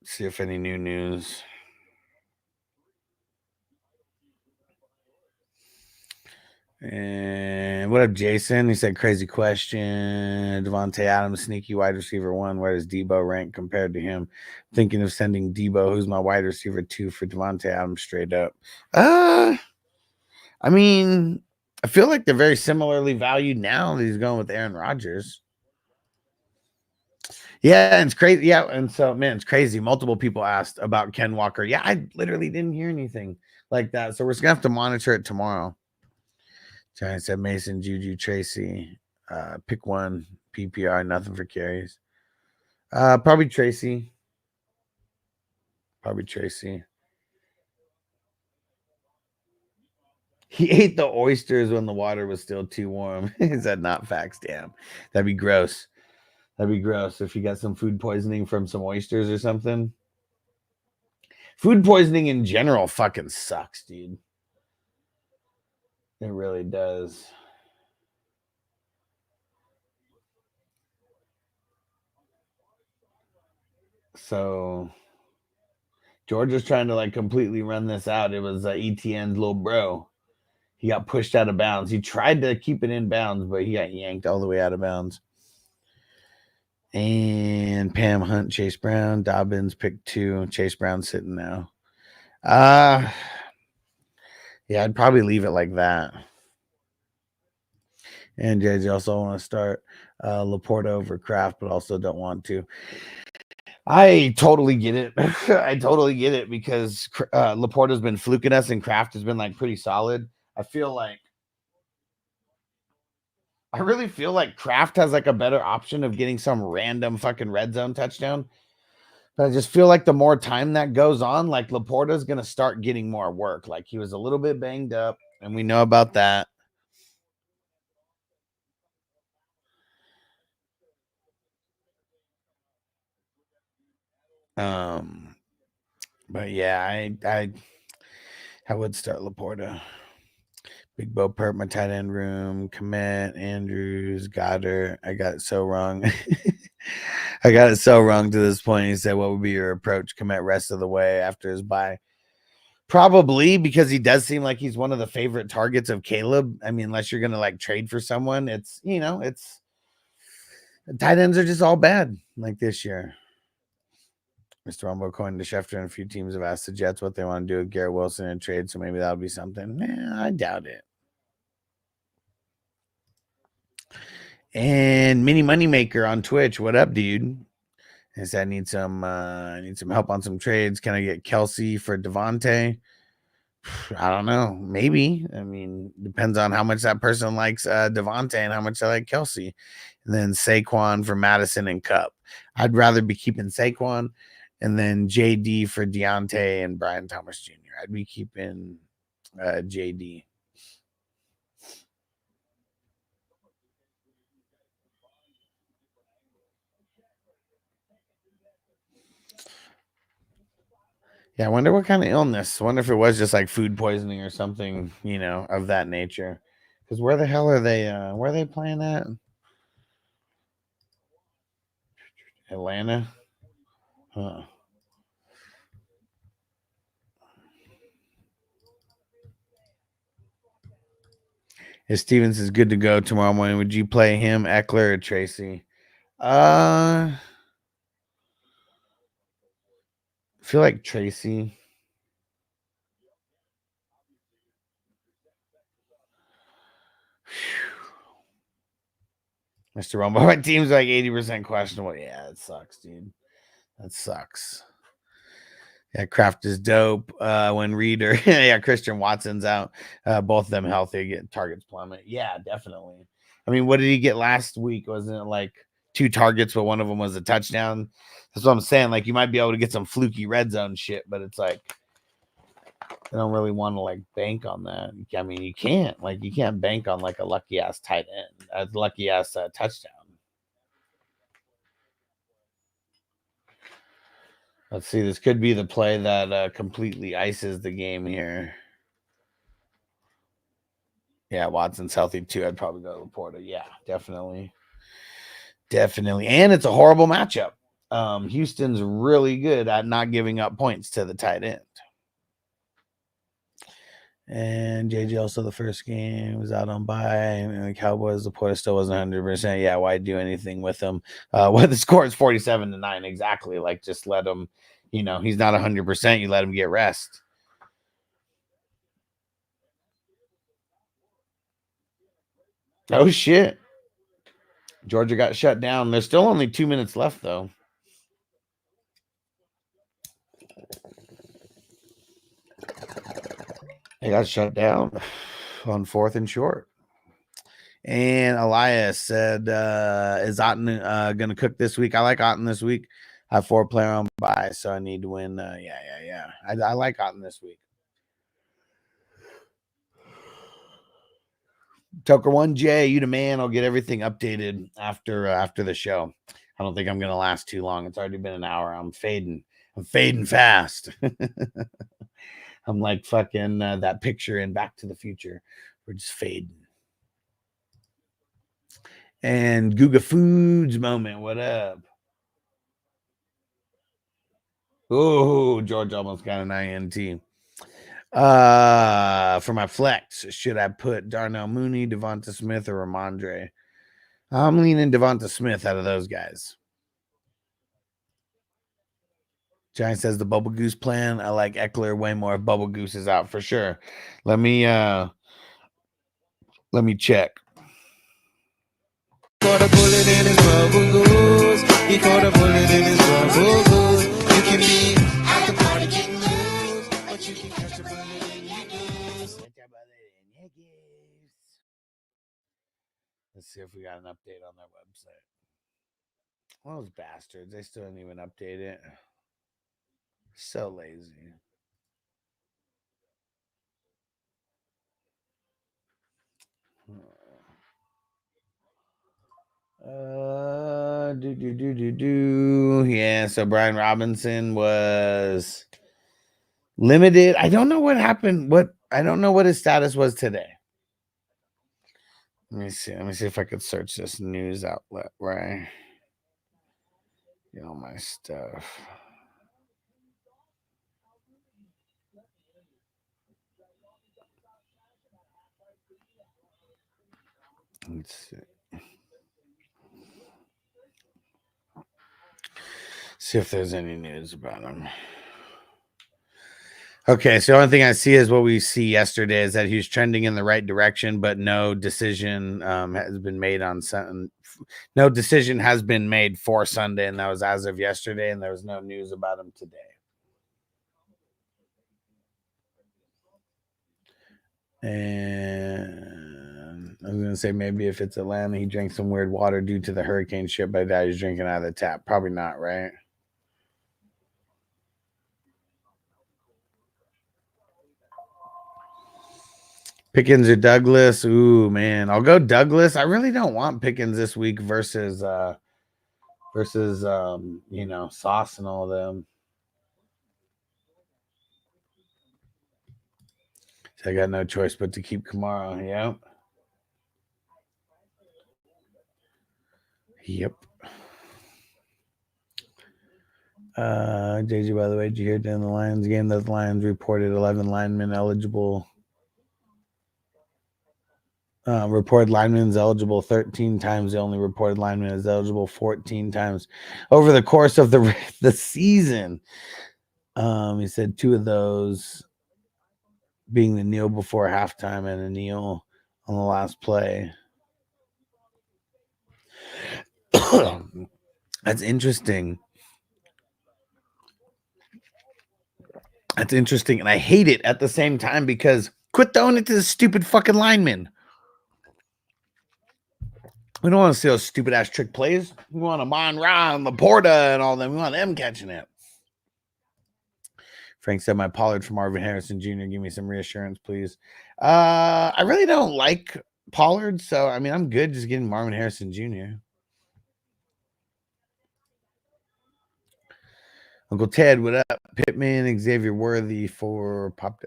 Speaker 2: See if any new news. And what up, Jason? He said, crazy question. Devontae Adams, sneaky wide receiver 1. Where does Debo rank compared to him? Thinking of sending Debo, who's my wide receiver 2, for Devontae Adams straight up. I mean, I feel like they're very similarly valued now that he's going with Aaron Rodgers. Yeah, it's crazy. Yeah, and so, man, it's crazy. Multiple people asked about Ken Walker. Yeah, I literally didn't hear anything like that. So we're just going to have to monitor it tomorrow. Giant said Mason, Juju, Tracy. Pick one. PPR, nothing for carries. Probably Tracy. He ate the oysters when the water was still too warm. Is that not facts? Damn. That'd be gross. If you got some food poisoning from some oysters or something. Food poisoning in general fucking sucks, dude. It really does. So Georgia's trying to like completely run this out. It was ETN's little bro. He got pushed out of bounds. He tried to keep it in bounds, but he got yanked all the way out of bounds. And Pam Hunt, Chase Brown, Dobbins pick 2. Chase Brown sitting now. Yeah, I'd probably leave it like that. And JJ also want to start Laporta over Kraft, but also don't want to. I totally get it. I totally get it because Laporta's been fluking us and Kraft has been like pretty solid. I really feel like Kraft has like a better option of getting some random fucking red zone touchdown. But I just feel like the more time that goes on, like Laporta's going to start getting more work. Like he was a little bit banged up, and we know about that. But yeah, I would start Laporta. Big Bo Perp, my tight end room, Komet, Andrews, Goddard. I got it so wrong. I got it so wrong to this point. He said, what would be your approach? Komet rest of the way after his bye? Probably because he does seem like he's one of the favorite targets of Caleb. I mean, unless you're going to like trade for someone, it's, it's tight ends are just all bad like this year. Mr. Rumble, according to Schefter, and a few teams have asked the Jets what they want to do with Garrett Wilson in trade, so maybe that'll be something. I doubt it. And Mini Moneymaker on Twitch, what up, dude? I said I need some help on some trades. Can I get Kelsey for Devontae? I don't know. Maybe. I mean, depends on how much that person likes Devontae and how much I like Kelsey. And then Saquon for Madison and Cup. I'd rather be keeping Saquon. And then JD for Deontay and Brian Thomas Jr. I'd be keeping JD. Yeah, I wonder what kind of illness. I wonder if it was just like food poisoning or something, of that nature. Because where the hell are they? Where are they playing at? Atlanta? Huh. If Stevens is good to go tomorrow morning, would you play him, Eckler, or Tracy? I feel like Tracy. Mr. Rumble, my team's like 80% questionable. Yeah, it sucks, dude. That sucks. Yeah, Kraft is dope. When Reader, yeah, Christian Watson's out. Both of them healthy, getting targets plummet. Yeah, definitely. I mean, what did he get last week? Wasn't it like 2 targets, but one of them was a touchdown? That's what I'm saying. Like, you might be able to get some fluky red zone shit, but it's like I don't really want to like bank on that. I mean, you can't bank on like a lucky ass tight end, a lucky ass touchdown. Let's see. This could be the play that completely ices the game here. Yeah, Watson's healthy too. I'd probably go to Laporta. Yeah, definitely. Definitely. And it's a horrible matchup. Houston's really good at not giving up points to the tight end. And JJ also the first game was out on bye. And the Cowboys, Laporta still wasn't 100%. Yeah, why do anything with him? The score is 47-9. Exactly. Like, just let him, he's not 100%. You let him get rest. Oh, shit. Georgia got shut down. There's still only 2 minutes left, though. They got shut down on 4th and short. And Elias said, is Otten going to cook this week? I like Otten this week. I have 4 player on bye, so I need to win. Yeah. I like Otten this week. Toker 1J, you the man. I'll get everything updated after the show. I don't think I'm going to last too long. It's already been an hour. I'm fading fast. I'm like fucking that picture in Back to the Future. We're just fading. And Guga Foods moment. What up? Oh, George almost got an INT. For my flex, should I put Darnell Mooney, Devonta Smith, or Ramondre? I'm leaning Devonta Smith out of those guys. Giant says the Bubble Goose plan. I like Eckler way more if Bubble Goose is out for sure. Let me check.
Speaker 3: Caught a bullet in his bubble goose. He caught a bullet in his bubble goose. You can be at the party getting loose, but you can catch a bullet in your goose.
Speaker 2: Let's see if we got an update on their website. Those bastards, they still didn't even update it. So lazy. Yeah, so Brian Robinson was limited. I don't know what happened. I don't know what his status was today. Let me see. Let me see if I could search this news outlet, right? You know, my stuff. Let's see. See if there's any news about him. Okay, so the only thing I see is what we see yesterday is that he was trending in the right direction, but no decision has been made on Sunday. No decision has been made for Sunday, and that was as of yesterday, and there was no news about him today. And I was going to say maybe if it's Atlanta, he drank some weird water due to the hurricane shit, but that he's drinking out of the tap. Probably not, right? Pickens or Douglas? Ooh, man. I'll go Douglas. I really don't want Pickens this week versus you know, Sauce and all of them. So I got no choice but to keep Kamara. Yep. Yep. JJ, by the way, did you hear during the Lions game that the Lions reported 11 linemen eligible? Reported linemen is eligible 13 times. The only reported lineman is eligible 14 times over the course of the season. He said 2 of those being the kneel before halftime and a kneel on the last play. That's interesting. That's interesting. And I hate it at the same time because quit throwing it to the stupid fucking linemen. We don't want to see those stupid ass trick plays. We want Amon Ra and Laporta and all them. We want them catching it. Frank said, my Pollard from Marvin Harrison Jr. Give me some reassurance, please. I really don't like Pollard, so I mean, I'm good just getting Marvin Harrison Jr. Uncle Ted, what up? Pittman, Xavier Worthy for Pop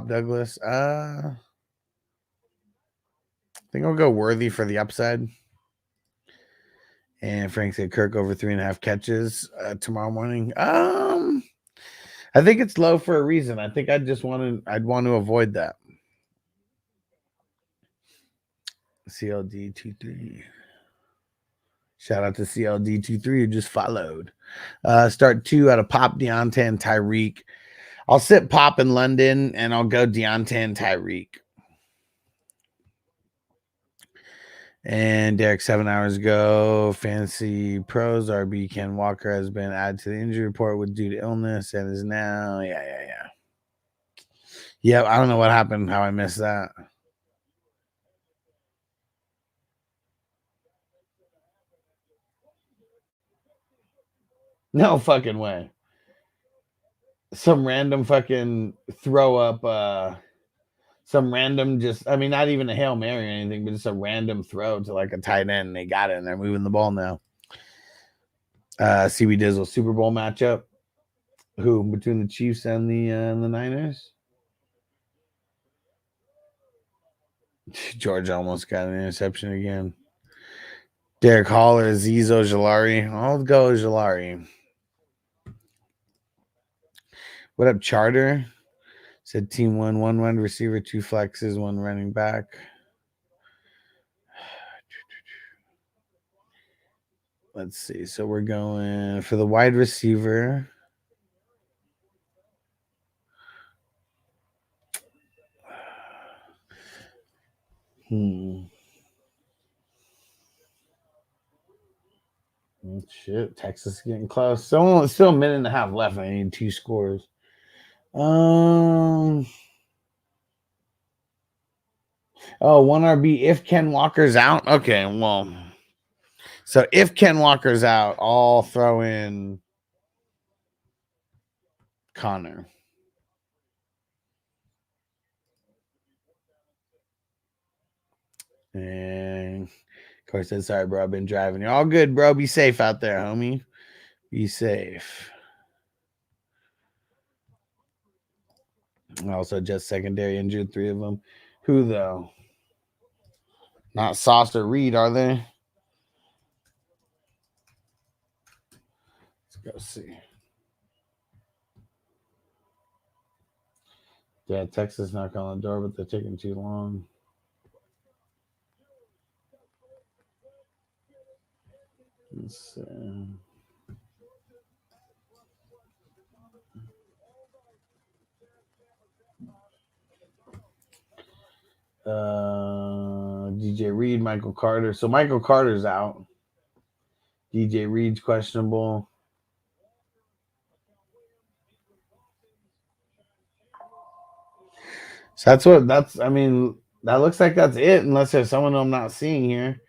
Speaker 2: Douglas. I think I'll go Worthy for the upside. And Frank said Kirk over 3.5 catches tomorrow morning. I think it's low for a reason. I think I'd want to avoid that. CLD23. Shout out to CLD23 who just followed. Start 2 out of Pop, Deontay, and Tyreek. I'll sit Pop in London, and I'll go Deontay and Tyreek. And Derek, 7 hours ago, Fantasy Pros, RB Ken Walker has been added to the injury report due to illness and is now, yeah, I don't know what happened, how I missed that. No fucking way. Some random fucking throw up, some random not even a Hail Mary or anything, but just a random throw to like a tight end. And they got it and they're moving the ball now. CB Dizzle Super Bowl matchup. Who between the Chiefs and the Niners? George almost got an interception again. Derek Hall or Zizo Jalari. I'll go Jalari. What up, Charter? Said team 1 wide receiver, 2 flexes, 1 running back. Let's see. So we're going for the wide receiver. Shit, Texas is getting close. Still a minute and a half left. I need 2 scores. Oh, 1 RB if Ken Walker's out. Okay, well, so if Ken Walker's out, I'll throw in Connor. And Corey said, sorry, bro. I've been driving. You're all good, bro. Be safe out there, homie. Be safe. Also, just secondary injured, 3 of them. Who, though? Not Sauce or Reed, are they? Let's go see. Yeah, Texas knock on the door, but they're taking too long. Let's see. DJ Reed, Michael Carter. So Michael Carter's out. DJ Reed's questionable. So that looks like that's it, unless there's someone I'm not seeing here.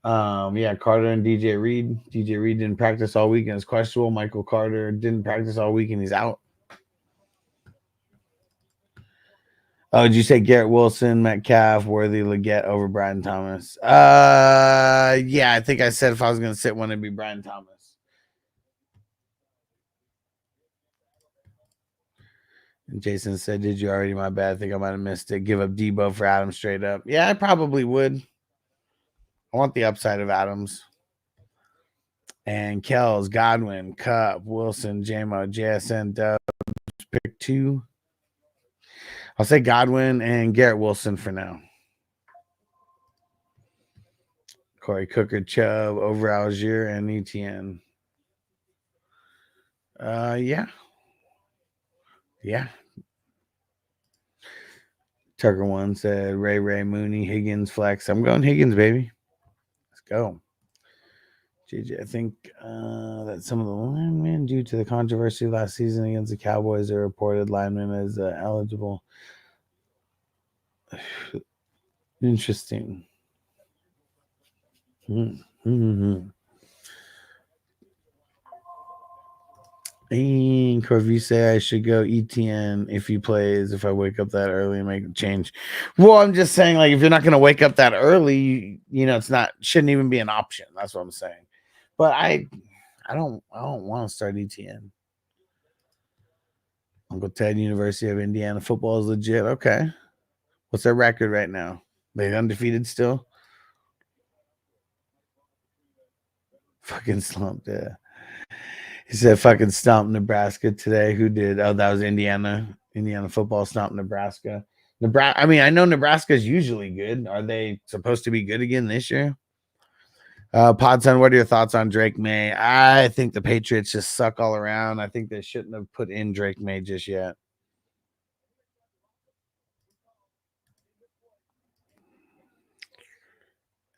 Speaker 2: Yeah, Carter and DJ Reed. DJ Reed didn't practice all week and is questionable. Michael Carter didn't practice all week and he's out. Oh, did you say Garrett Wilson, Metcalf, Worthy, Leggett over Brian Thomas? Yeah, I think I said if I was going to sit one, it'd be Brian Thomas. And Jason said, did you already? My bad. I think I might have missed it. Give up Debo for Adams straight up. Yeah, I probably would. I want the upside of Adams. And Kells, Godwin, Cup, Wilson, JMO, JSN, Dubs, pick 2. I'll say Godwin and Garrett Wilson for now. Corey Cooker, Chubb, over Algier, and ETN. Yeah. Tucker one said Ray, Mooney, Higgins, flex. I'm going Higgins, baby. Let's go. JJ, I think that some of the linemen, due to the controversy last season against the Cowboys, are reported linemen as eligible. Interesting. And Corvue say I should go ETN if he plays, if I wake up that early and make a change. Well, I'm just saying, like, if you're not going to wake up that early, shouldn't even be an option. That's what I'm saying. But I don't want to start ETN. Uncle Ted, University of Indiana football is legit. Okay. What's their record right now? They undefeated still? Fucking slumped, yeah. He said fucking stomped Nebraska today. Who did? Oh, that was Indiana. Indiana football stomped Nebraska. I mean, I know Nebraska's usually good. Are they supposed to be good again this year? Podson, what are your thoughts on Drake May? I think the Patriots just suck all around. I think they shouldn't have put in Drake May just yet.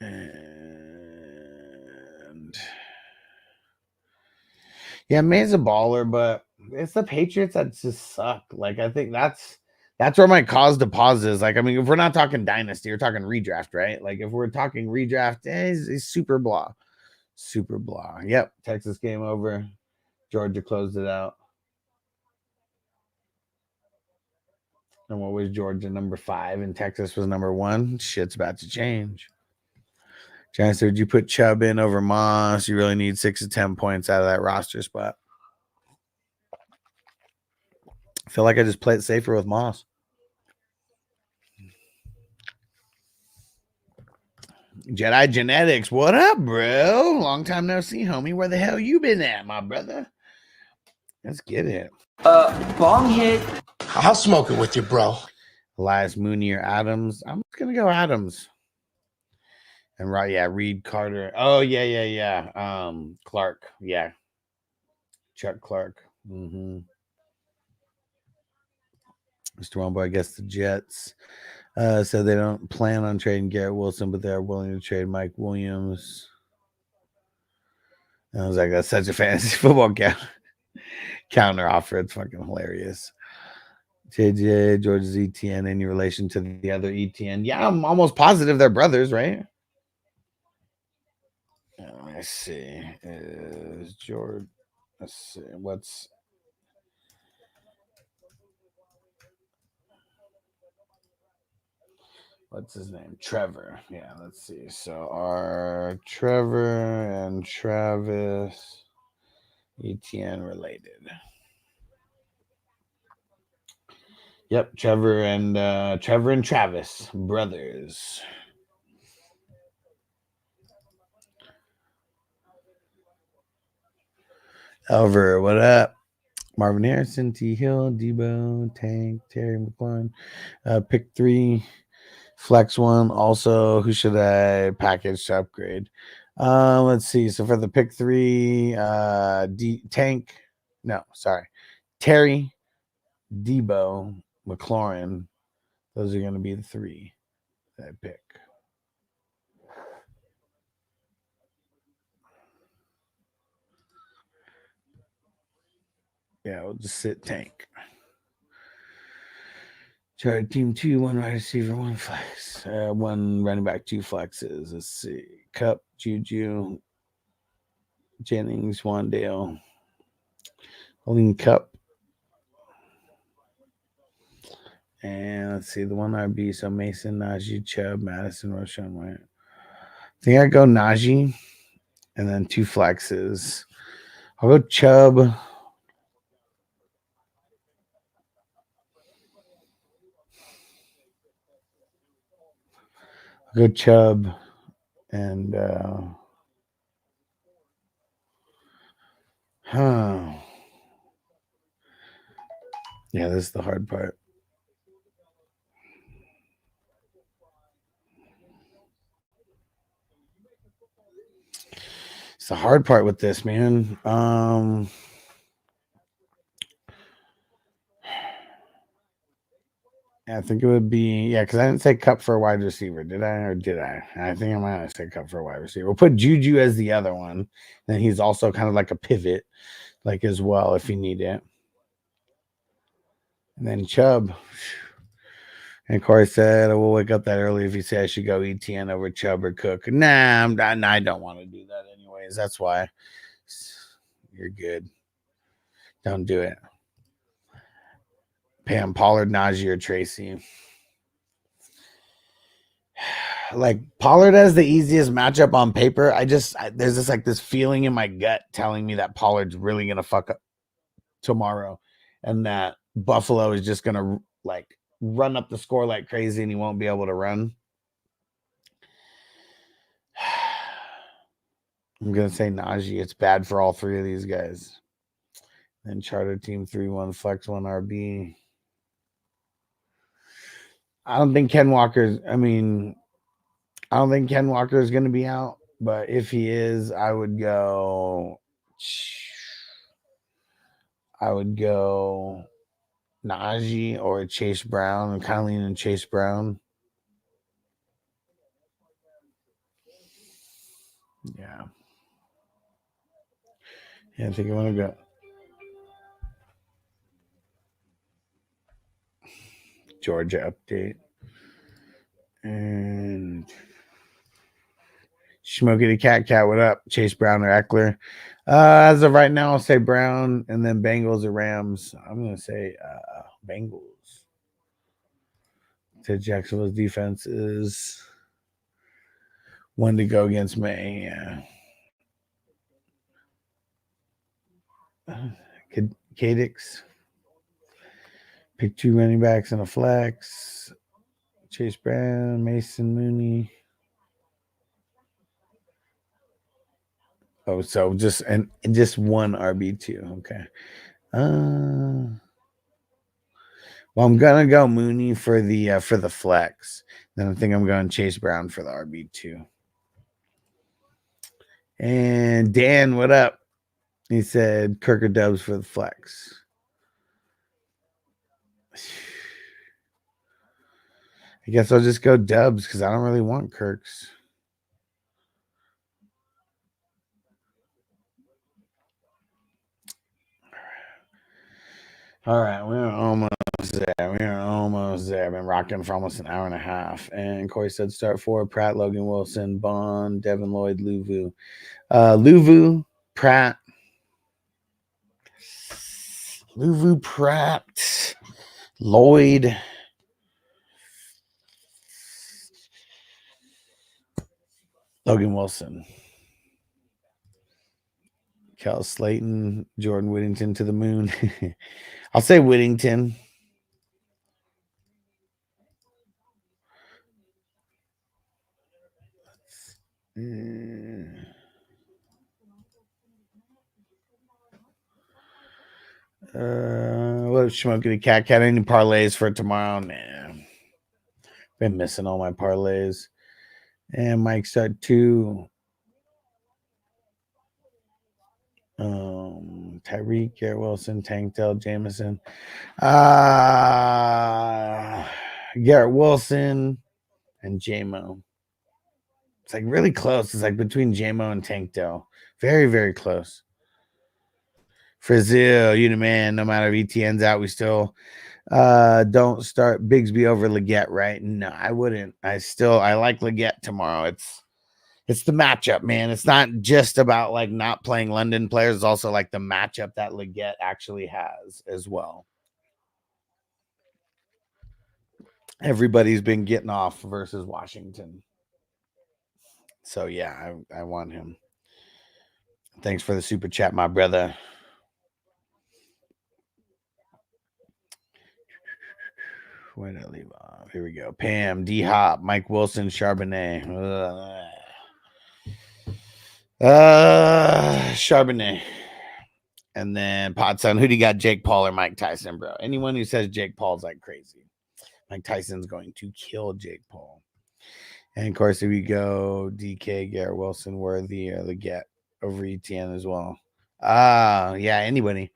Speaker 2: And yeah, May's a baller, but it's the Patriots that just suck. Like, I think that's where my cause to pause is. Like, I mean, if we're not talking dynasty, we're talking redraft, right? Like, if we're talking redraft, he's super blah. Super blah. Yep. Texas game over. Georgia closed it out. And what was Georgia number 5 and Texas was number 1? Shit's about to change. Giants said, you put Chubb in over Moss. You really need 6 to 10 points out of that roster spot. I feel like I just played safer with Moss. Jedi Genetics, what up, bro? Long time no see, homie. Where the hell you been at, my brother? Let's get it.
Speaker 5: Bong hit.
Speaker 1: I'll smoke it with you, bro.
Speaker 2: Elias Mooney or Adams? I'm just gonna go Adams. And Reed Carter. Oh, yeah. Clark. Yeah. Chuck Clark. Mr. Wombo, I guess the Jets. So they don't plan on trading Garrett Wilson, but they're willing to trade Mike Williams. And I was like, that's such a fantasy football counter offer. It's fucking hilarious. JJ, George's ETN, any relation to the other ETN? Yeah, I'm almost positive they're brothers, right? Let me see. Is George? Let's see. What's his name? Trevor. Yeah, let's see. So are Trevor and Travis ETN related? Yep, Trevor and Travis, brothers. Over, what up? Marvin Harrison, T. Hill, Debo, Tank, Terry McLaurin. Pick 3, flex 1. Also, who should I package to upgrade? Let's see. So for the pick 3, Tank. No, sorry. Terry, Debo, McLaurin. Those are going to be the 3 that I pick. Yeah, we'll just sit Tank. Charter team 2, 1 wide receiver, 1 flex, 1 running back, 2 flexes. Let's see. Cup, Juju, Jennings, Wandale, holding Cup. And let's see, the 1 RB. So Mason, Najee, Chubb, Madison, Roshan White. I think I go Najee and then 2 flexes. I'll go Chubb. I'll go Chubb and yeah, this is the hard part. It's the hard part with this, man. I think it would be, yeah, because I didn't say Cup for a wide receiver, did I? Or did I? I think I might have said Cup for a wide receiver. We'll put Juju as the other one. And he's also kind of like a pivot, like as well, if you need it. And then Chubb. And Corey said, I will wake up that early if you say I should go ETN over Chubb or Cook. Nah, I don't want to do that anyways. That's why. You're good. Don't do it. Pam Pollard, Najee, or Tracy. Like Pollard has the easiest matchup on paper. There's this feeling in my gut telling me that Pollard's really gonna fuck up tomorrow, and that Buffalo is just gonna like run up the score like crazy, and he won't be able to run. I'm gonna say Najee. It's bad for all 3 of these guys. Then Charter team 3-1 flex 1 RB. I don't think Ken Walker is going to be out, but if he is, I would go Najee or Chase Brown. I'm kind of leaning Chase Brown. Yeah. Yeah, I think I want to go Georgia update. And Smokey the Cat, what up? Chase Brown or Eckler? As of right now, I'll say Brown, and then Bengals or Rams. I'm going to say Bengals. To Jacksonville's defense is one to go against May. Cadix. Pick 2 running backs and a flex. Chase Brown, Mason Mooney. Oh, so just one RB2. Okay. Well, I'm gonna go Mooney for the flex. Then I think I'm going Chase Brown for the RB2. And Dan, what up? He said Kirk or Dubs for the flex. I guess I'll just go Dubs because I don't really want Kirks. All right, we're almost there. We're almost there. I've been rocking for almost an hour and a half. And Corey said start 4, Pratt, Logan Wilson, Bond, Devin Lloyd, Luvu. Luvu, Pratt. Luvu, Pratt, Lloyd. Logan Wilson. Cal Slayton, Jordan Whittington to the moon. I'll say Whittington. What smoking a cat? Any parlays for tomorrow? Nah. Been missing all my parlays. And Mike start 2. Tyreek, Garrett Wilson, Tank Dell, Jameson. Garrett Wilson and J-Mo. It's like really close. It's like between J-Mo and Tank Dell. Very, very close. Frazil, you the man. No matter if ETN's out, we still don't start Bigsby over Leggett, right? No, I wouldn't. I like Leggett tomorrow. It's the matchup, man. It's not just about like not playing London players. It's also like the matchup that Leggett actually has as well. Everybody's been getting off versus Washington. So yeah, I want him. Thanks for the super chat, my brother. Where did I leave off? Here we go. Pam, D Hop, Mike Wilson, Charbonnet. Charbonnet. And then Potson. Who do you got? Jake Paul or Mike Tyson, bro? Anyone who says Jake Paul's like crazy. Mike Tyson's going to kill Jake Paul. And of course, if we go DK, Garrett Wilson, Worthy, or Leggett over ETN as well. Yeah, anybody.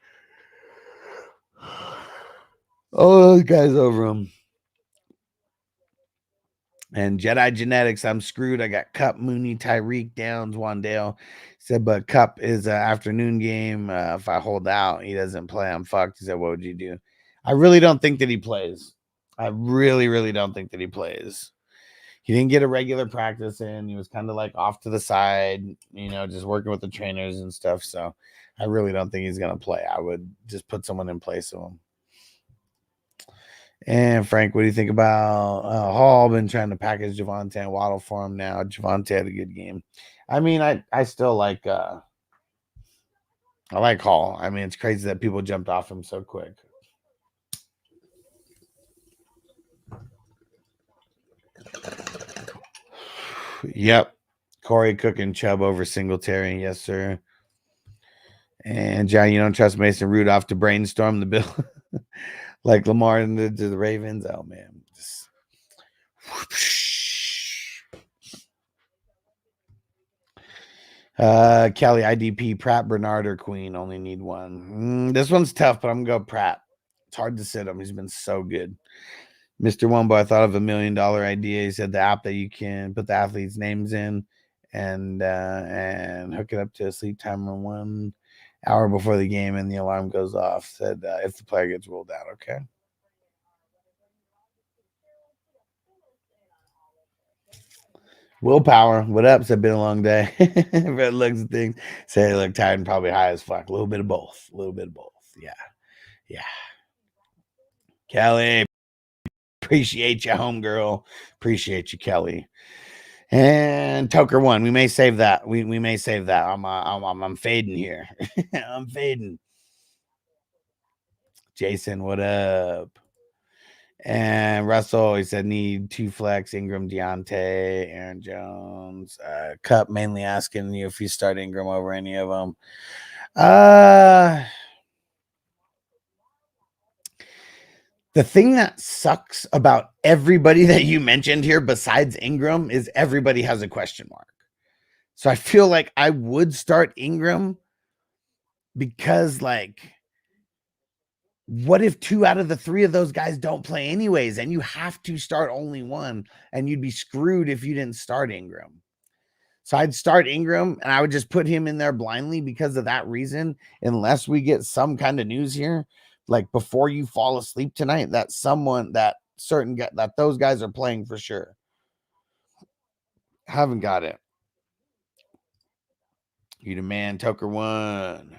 Speaker 2: Oh, those guys over him. And Jedi Genetics, I'm screwed. I got Cup, Mooney, Tyreek, Downs, Wandale. Said, but Cup is an afternoon game. If I hold out, he doesn't play. I'm fucked. He said, what would you do? I really don't think that he plays. I really, really don't think that he plays. He didn't get a regular practice in. He was kind of like off to the side, you know, just working with the trainers and stuff. So I really don't think he's going to play. I would just put someone in place of him. And Frank, what do you think about Hall? Been trying to package Javonte and Waddle for him now. Javonte had a good game. I mean, I still like I like Hall. I mean, it's crazy that people jumped off him so quick. Yep. Corey Cook and Chubb over Singletary. Yes, sir. And John, you don't trust Mason Rudolph to brainstorm the bill like Lamar and the Ravens. Oh, man. Just... Kelly, IDP, Pratt, Bernard, or Queen. Only need one. This one's tough, but I'm going to go Pratt. It's hard to sit him. He's been so good. Mr. Wumbo, I thought of $1 million idea. He said the app that you can put the athletes' names in and hook it up to a sleep timer 1 hour before the game and the alarm goes off. Said if the player gets ruled out. Okay. Willpower. What up? It's been a long day. Red looks at things. Say they look tired and probably high as fuck. A little bit of both. A little bit of both. Yeah. Yeah. Kelly. Appreciate you, homegirl. Appreciate you, Kelly. And Toker won. We may save that. We may save that. I'm fading here. I'm fading. Jason, what up? And Russell, he said need 2 flex, Ingram, Deontay, Aaron Jones. Cup mainly asking you if you start Ingram over any of them. The thing that sucks about everybody that you mentioned here besides Ingram is everybody has a question mark. So I feel like I would start Ingram because like What if 2 out of the 3 of those guys don't play anyways, and you have to start only one, and you'd be screwed if you didn't start Ingram? So I'd start Ingram, and I would just put him in there blindly because of that reason, unless we get some kind of news here, like before you fall asleep tonight, that those guys are playing for sure. Haven't got it. You the man, Tucker one.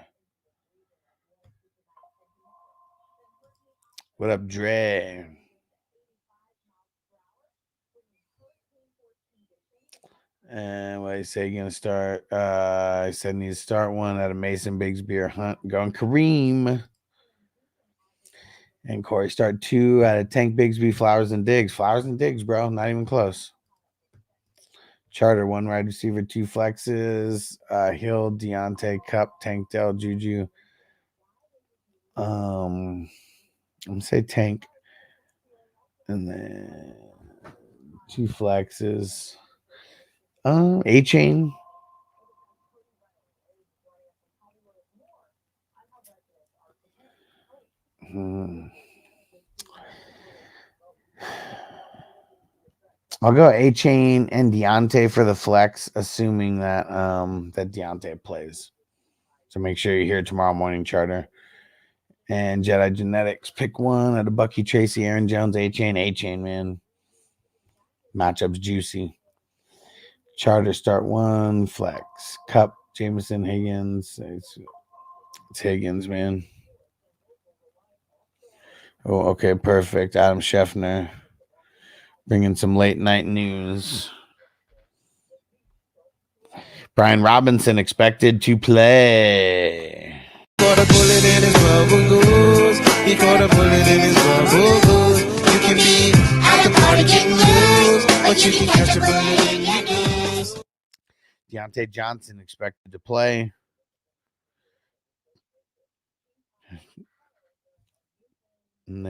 Speaker 2: What up, Dre? And what I say, gonna start? I said need to start one at a Mason Bigsby or Hunt. Going Kareem. And Corey start 2 out of Tank Bigsby, Flowers and Diggs. Flowers and Diggs, bro. Not even close. Charter, 1 wide receiver, 2 flexes. Hill, Deontay, Cup, Tank, Dell, Juju. I'm gonna say Tank. And then 2 flexes. A-Chain. I'll go A-Chain and Deontay for the flex, assuming that that Deontay plays. So make sure you're here tomorrow morning, Charter. And Jedi Genetics, pick 1 at a Bucky, Tracy, Aaron Jones, A-Chain, man. Matchup's juicy. Charter start 1, flex. Cup, Jameson, Higgins. It's Higgins, man. Oh, okay, perfect. Adam Scheffner. Bringing some late night news. Brian Robinson expected to play.
Speaker 3: Caught a bullet in his rubber goose. He caught a bullet in his rubber goose. You can be at the party getting loose, but you can catch a bullet in your goose.
Speaker 2: Deontay Johnson expected to play. And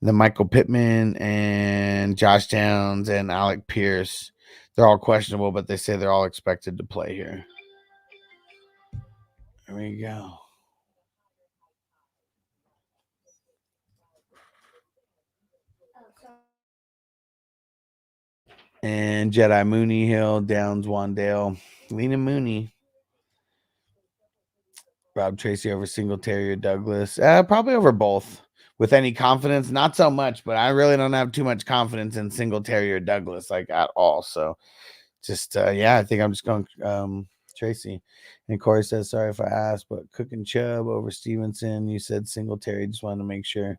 Speaker 2: then Michael Pittman and Josh Downs and Alec Pierce. They're all questionable, but they say they're all expected to play here. There we go. And Jedi Mooney, Hill, Downs, Wandale, Lena Mooney. Rob Tracy over Singletary or Douglas. Probably over both. With any confidence, not so much, but I really don't have too much confidence in Singletary or Douglas, like at all. So just I think I'm just going Tracy. And Corey says, sorry if I asked, but Cook and Chubb over Stevenson. You said Singletary, just wanted to make sure.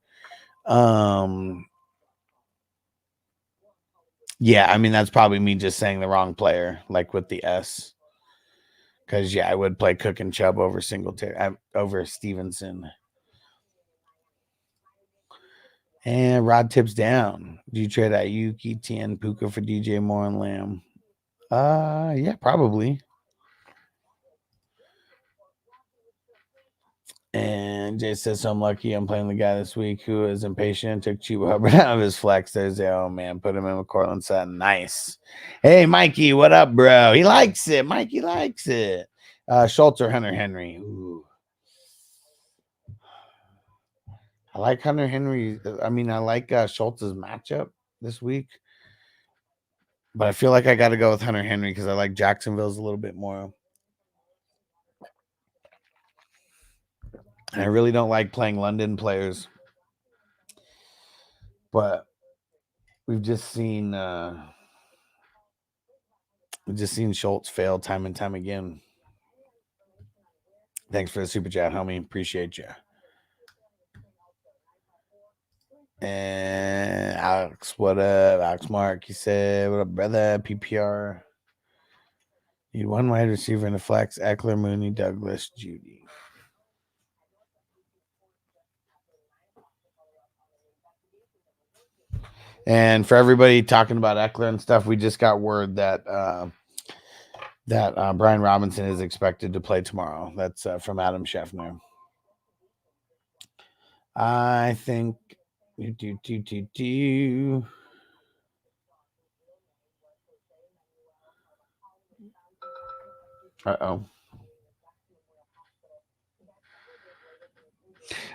Speaker 2: Yeah, I mean that's probably me just saying the wrong player, like with the S. Because I would play Cook and Chubb over Singletary over Stevenson. And Rod tips down. Do you trade Ayuk, ETN, Puka for DJ Moore and Lamb? Yeah, probably. And Jay says, so I'm lucky I'm playing the guy this week who is impatient, took Chuba Hubbard out of his flex Thursday. Oh, man, put him in with Cortland Sutton. Nice. Hey, Mikey, what up, bro? He likes it. Mikey likes it. Schultz or Hunter Henry? Ooh. I like Hunter Henry. I mean, I like Schultz's matchup this week. But I feel like I got to go with Hunter Henry because I like Jacksonville's a little bit more. And I really don't like playing London players. But we've just seen Schultz fail time and time again. Thanks for the super chat, homie. Appreciate you. And Alex, what up? Alex Mark, he said, what up, brother? PPR. Need 1 wide receiver in the flex. Eckler, Mooney, Douglas, Judy. And for everybody talking about Eckler and stuff, we just got word that Brian Robinson is expected to play tomorrow. That's from Adam Scheffner. I think Uh-oh.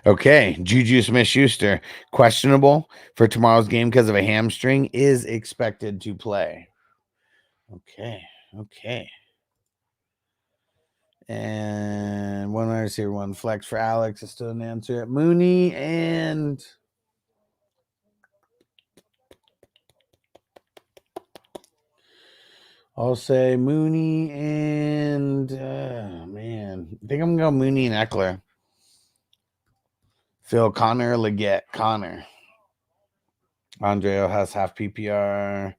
Speaker 2: Okay, Juju Smith-Schuster, questionable for tomorrow's game because of a hamstring, is expected to play. Okay. And one wide receiver, one flex for Alex. I still didn't answer it. Mooney and I'll say Mooney and man, I think I'm gonna go Mooney and Eckler. Phil Connor, Leggett, Connor. Andre has half PPR.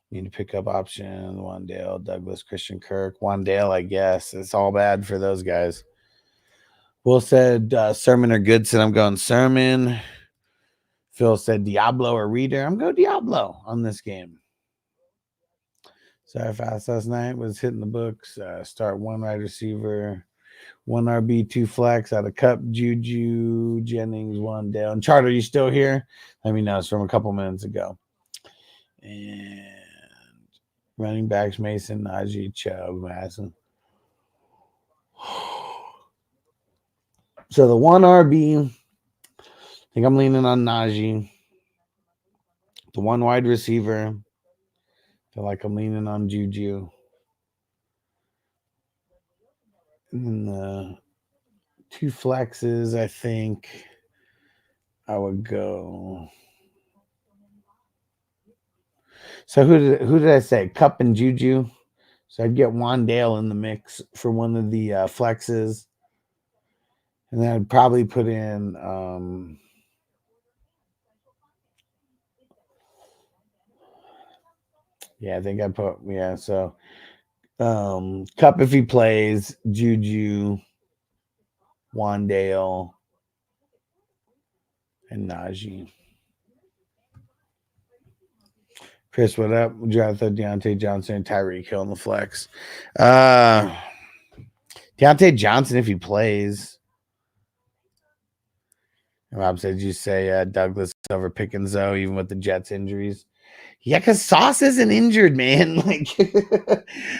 Speaker 2: Need to pick up option. Wandale, Douglas, Christian Kirk. Wandale, I guess. It's all bad for those guys. Will said Sermon or Goodson. I'm going Sermon. Phil said Diablo or Reader. I'm going Diablo on this game. Sorry, fast last night was hitting the books. Start one wide receiver, one RB, two flex out of Cup, Juju, Jennings, one down. Charter, you still here? Let me know. It's from a couple minutes ago. And running backs, Mason, Najee, Chubb, Madison. So the one RB, I think I'm leaning on Najee. The one wide receiver, I feel like I'm leaning on Juju. And the two flexes, I think I would go. So who did I say? Cup and Juju. So I'd get Wandale in the mix for one of the flexes. And then I'd probably put in I think I put so Cup if he plays, Juju, Wandale, and Najee. Chris, what up? Jonathan, Deontay Johnson, and Tyreek Hill in the flex. Deontay Johnson if he plays. And Rob said you say Douglas over Pickens though, even with the Jets injuries. Yeah, because Sauce isn't injured, man. Like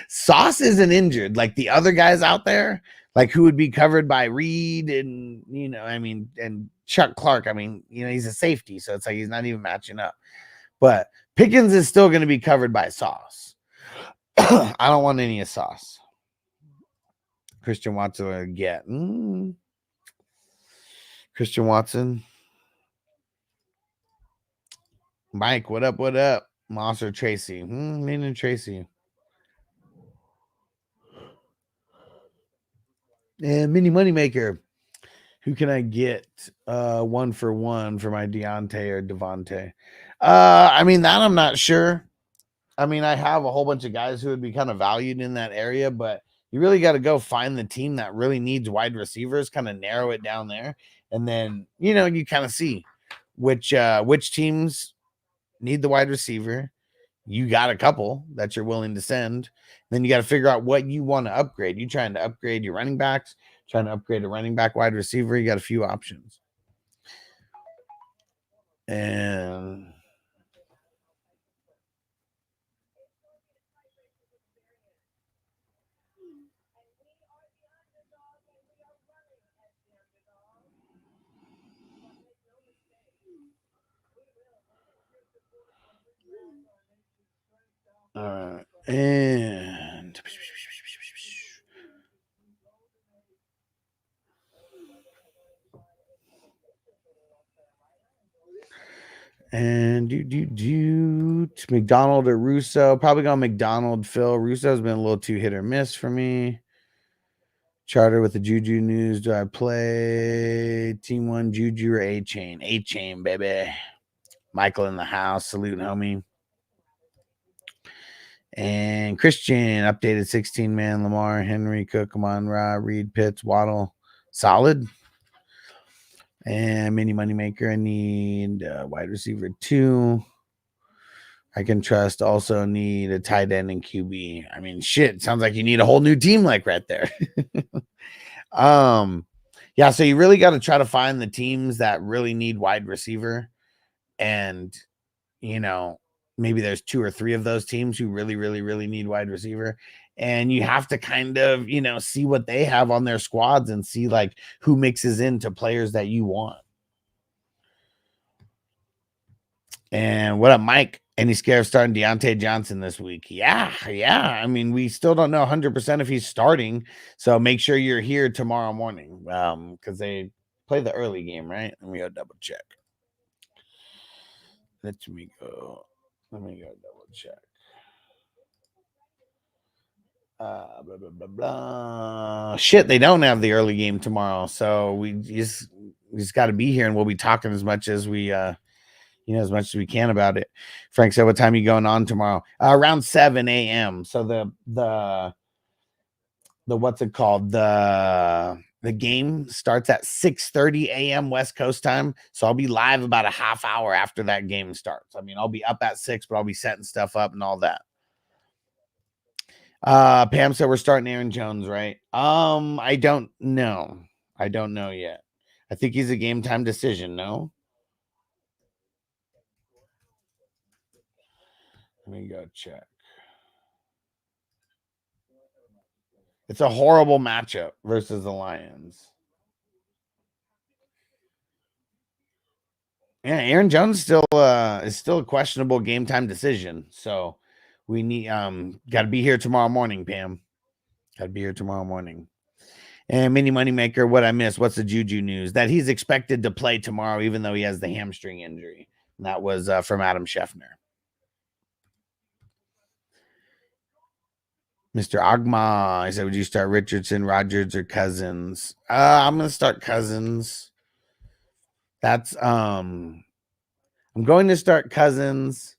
Speaker 2: Sauce isn't injured. Like the other guys out there, like who would be covered by Reed and and Chuck Clark. I mean, he's a safety, so it's like he's not even matching up. But Pickens is still going to be covered by Sauce. I don't want any of Sauce. Christian Watson or get. Christian Watson. Mike, what up? What up? Moss or Tracy? Leaning Tracy. And Mini Moneymaker. Who can I get 1 for 1 for my Deontay or Devontae? That I'm not sure. I have a whole bunch of guys who would be kind of valued in that area, but you really got to go find the team that really needs wide receivers, kind of narrow it down there. And then, you kind of see which teams need the wide receiver. You got a couple that you're willing to send. Then you got to figure out what you want to upgrade. You trying to upgrade your running backs, trying to upgrade a running back wide receiver. You got a few options. And all right. And McDonald or Russo. Probably going McDonald, Phil. Russo's been a little too hit or miss for me. Charter with the Juju news. Do I play Team 1 Juju or A-Chain? A-Chain, baby. Michael in the house. Salute, homie. And Christian, updated 16-man. Lamar, Henry, Cook, Amon-Ra, Reed, Pitts, Waddle. Solid. And Mini Moneymaker, I need wide receiver 2. I can trust. Also need a tight end and QB. Shit. Sounds like you need a whole new team like right there. So you really got to try to find the teams that really need wide receiver. And, maybe there's 2 or 3 of those teams who really, really, really need wide receiver. And you have to kind of, see what they have on their squads and see like who mixes into players that you want. And what up, Mike? Any scare of starting Deontay Johnson this week? Yeah. I mean, we still don't know 100% if he's starting. So make sure you're here tomorrow morning because they play the early game, right? Let me go double check. Let me go double check. Blah, blah, blah, blah. Shit, they don't have the early game tomorrow, so we just got to be here, and we'll be talking as much as we as much as we can about it. Frank said, "What time are you going on tomorrow?" Around 7 a.m. So the what's it called? The game starts at 6:30 a.m. West Coast time, so I'll be live about a half hour after that game starts. I mean, I'll be up at 6, but I'll be setting stuff up and all that. Pam said we're starting Aaron Jones, right? I don't know. I don't know yet. I think he's a game time decision, no? Let me go check. It's a horrible matchup versus the Lions. Yeah, Aaron Jones still is still a questionable game time decision. So we need got to be here tomorrow morning, Pam. Got to be here tomorrow morning. And Mini Moneymaker, what I missed? What's the Juju news? That he's expected to play tomorrow, even though he has the hamstring injury. And that was from Adam Scheffner. Mr. Agma, I said, would you start Richardson, Rodgers, or Cousins? I'm gonna start Cousins. That's I'm going to start Cousins,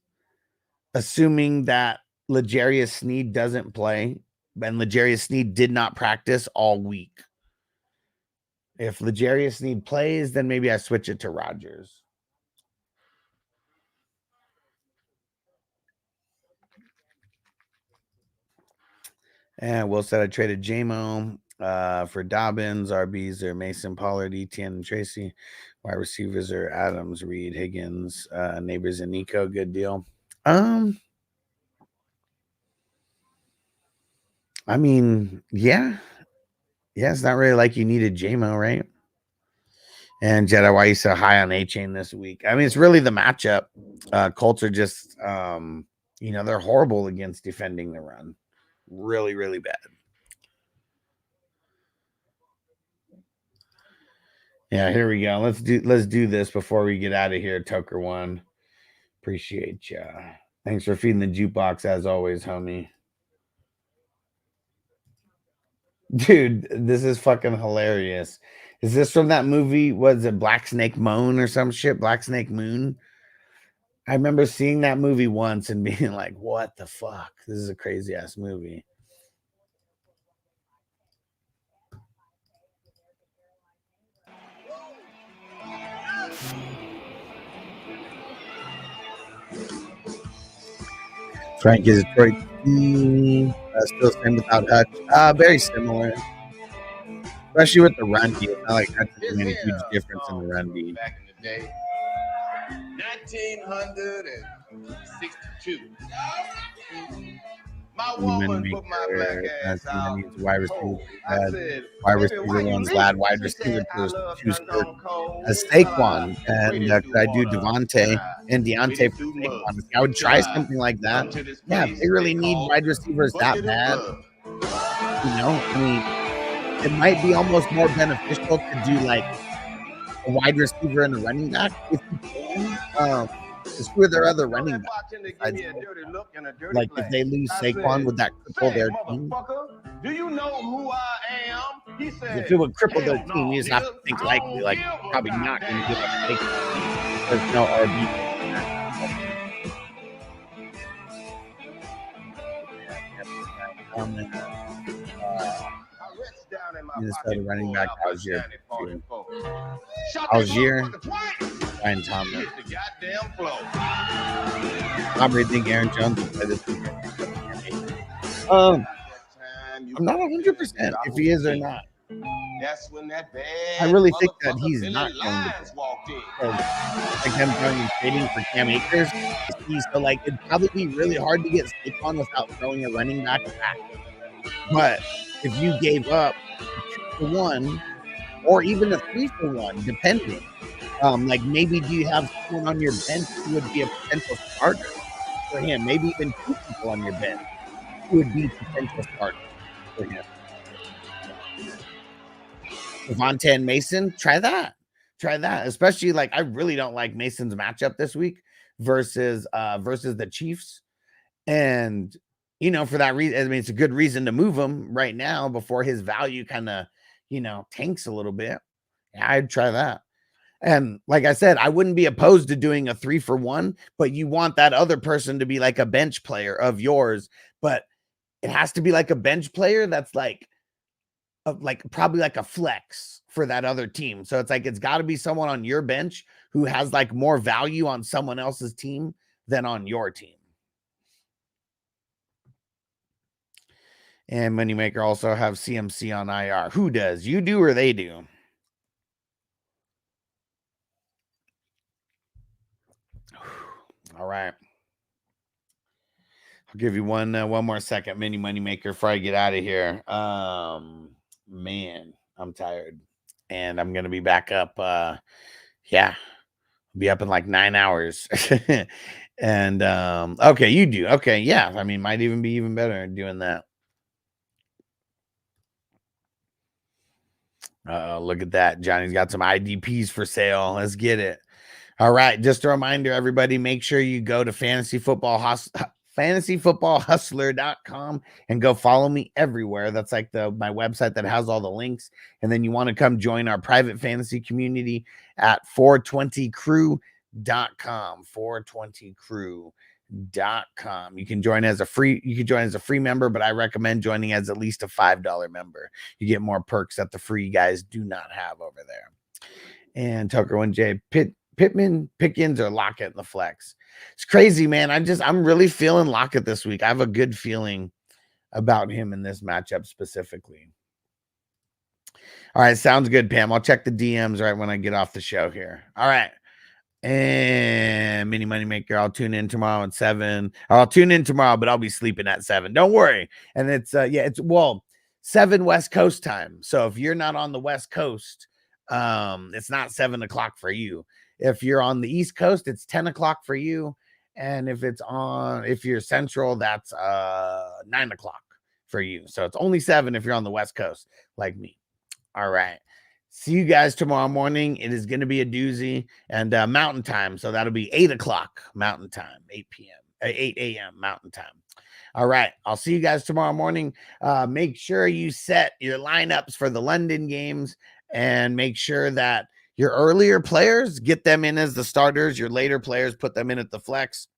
Speaker 2: assuming that L'Jarius Sneed doesn't play. And L'Jarius Sneed did not practice all week. If L'Jarius Sneed plays, then maybe I switch it to Rodgers. And Will said I traded JMO for Dobbins, RBs or Mason, Pollard, Etienne, and Tracy. Wide receivers are Adams, Reed, Higgins, Neighbors, and Nico. Good deal. I mean, yeah. It's not really like you needed JMO, right? And Jedi, why are you so high on A-Chain this week? I mean, it's really the matchup. Colts are just, they're horrible against defending the run. Really, really bad. Yeah, here we go. Let's do this before we get out of here, Toker One. Appreciate ya. Thanks for feeding the jukebox as always, homie. Dude, this is fucking hilarious. Is this from that movie? Was it Black Snake Moan or some shit? Black Snake Moon? I remember seeing that movie once and being like, what the fuck? This is a crazy ass movie. Frank is Detroit team. Still same without Hutch. Very similar. Especially with the run D. It's not like Hutch has made a huge difference in the run D.
Speaker 9: Back in the day, 1962. My woman put my black ass out.
Speaker 2: Wide receiver, wide receiver one's lad, wide receiver two skirt as Saquon, and could I do Devontae and Deontay for Saquon? I would try something like that. Yeah, if they really need wide receivers that bad, I mean, it might be almost more beneficial to do like a wide receiver and a running back if you can. Who are their other running backs? Like if they lose Saquon, would that cripple their team?
Speaker 9: Do you know who I am? He said,
Speaker 2: if it would cripple their team, you just have to think likely, like probably not going to give up Saquon. There's no RB. Minnesota running back Algier. Ryan Thomas. I really think Aaron Jones will play this weekend. I'm not 100% if he is or not. I really think that he's not going to play. Like him going and trading for Cam Akers. So like it'd probably be really hard to get Saquon without throwing a running back back. But if you gave up 2-for-1 or even a 3-for-1, depending, like maybe do you have someone on your bench who would be a potential starter for him? Maybe even 2 people on your bench who would be potential starters for him. Devontae and Mason, try that. Especially like I really don't like Mason's matchup this week versus the Chiefs. And for that reason, I mean, it's a good reason to move him right now before his value kind of, tanks a little bit. Yeah, I'd try that. And like I said, I wouldn't be opposed to doing a 3-for-1, but you want that other person to be like a bench player of yours, but it has to be like a bench player that's like probably like a flex for that other team. So it's like it's got to be someone on your bench who has like more value on someone else's team than on your team. And Moneymaker also have CMC on IR. Who does? You do or they do? All right. I'll give you one more second, Mini Moneymaker, before I get out of here. Man, I'm tired. And I'm going to be back up. I'll be up in like 9 hours. And okay, you do. Okay, yeah. I mean, might even be even better doing that. Look at that. Johnny's got some IDPs for sale. Let's get it. All right. Just a reminder, everybody, make sure you go to fantasyfootballhustler.com and go follow me everywhere. That's like my website that has all the links. And then you want to come join our private fantasy community at 420crew.com. 420crew.com. You can join as a free member, but I recommend joining as at least a $5 member. You get more perks that the free guys do not have over there. And Tucker 1J, Pittman, Pickens, or Lockett in the flex. It's crazy, man. I'm really feeling Lockett this week. I have a good feeling about him in this matchup specifically. All right, sounds good, Pam. I'll check the DMs right when I get off the show here. All right. And Mini Moneymaker, I'll tune in tomorrow at 7. I'll tune in tomorrow, but I'll be sleeping at 7. Don't worry. And it's 7 West Coast time. So if you're not on the West Coast, it's not 7 o'clock for you. If you're on the East Coast, it's 10 o'clock for you. And if you're Central, that's 9 o'clock for you. So it's only 7 if you're on the West Coast, like me. All right. See you guys tomorrow morning. It is going to be a doozy, and Mountain Time. So that'll be 8 o'clock Mountain Time, 8 a.m. Mountain Time. All right. I'll see you guys tomorrow morning. Make sure you set your lineups for the London games, and make sure that your earlier players, get them in as the starters. Your later players, put them in at the flex.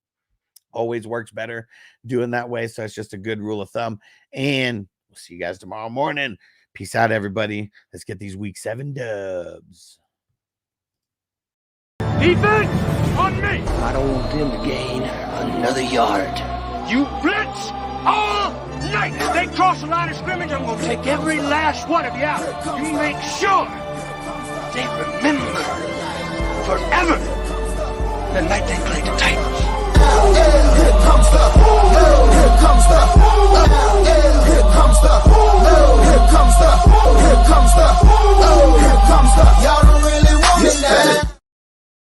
Speaker 2: Always works better doing that way. So it's just a good rule of thumb. And we'll see you guys tomorrow morning. Peace out, everybody. Let's get these week 7 dubs.
Speaker 5: Defense on me.
Speaker 3: I don't want them to gain another yard.
Speaker 5: You blitz all night. If they cross the line of scrimmage, I'm going to take every last one of you out. You make sure they remember forever the night they played the Titans.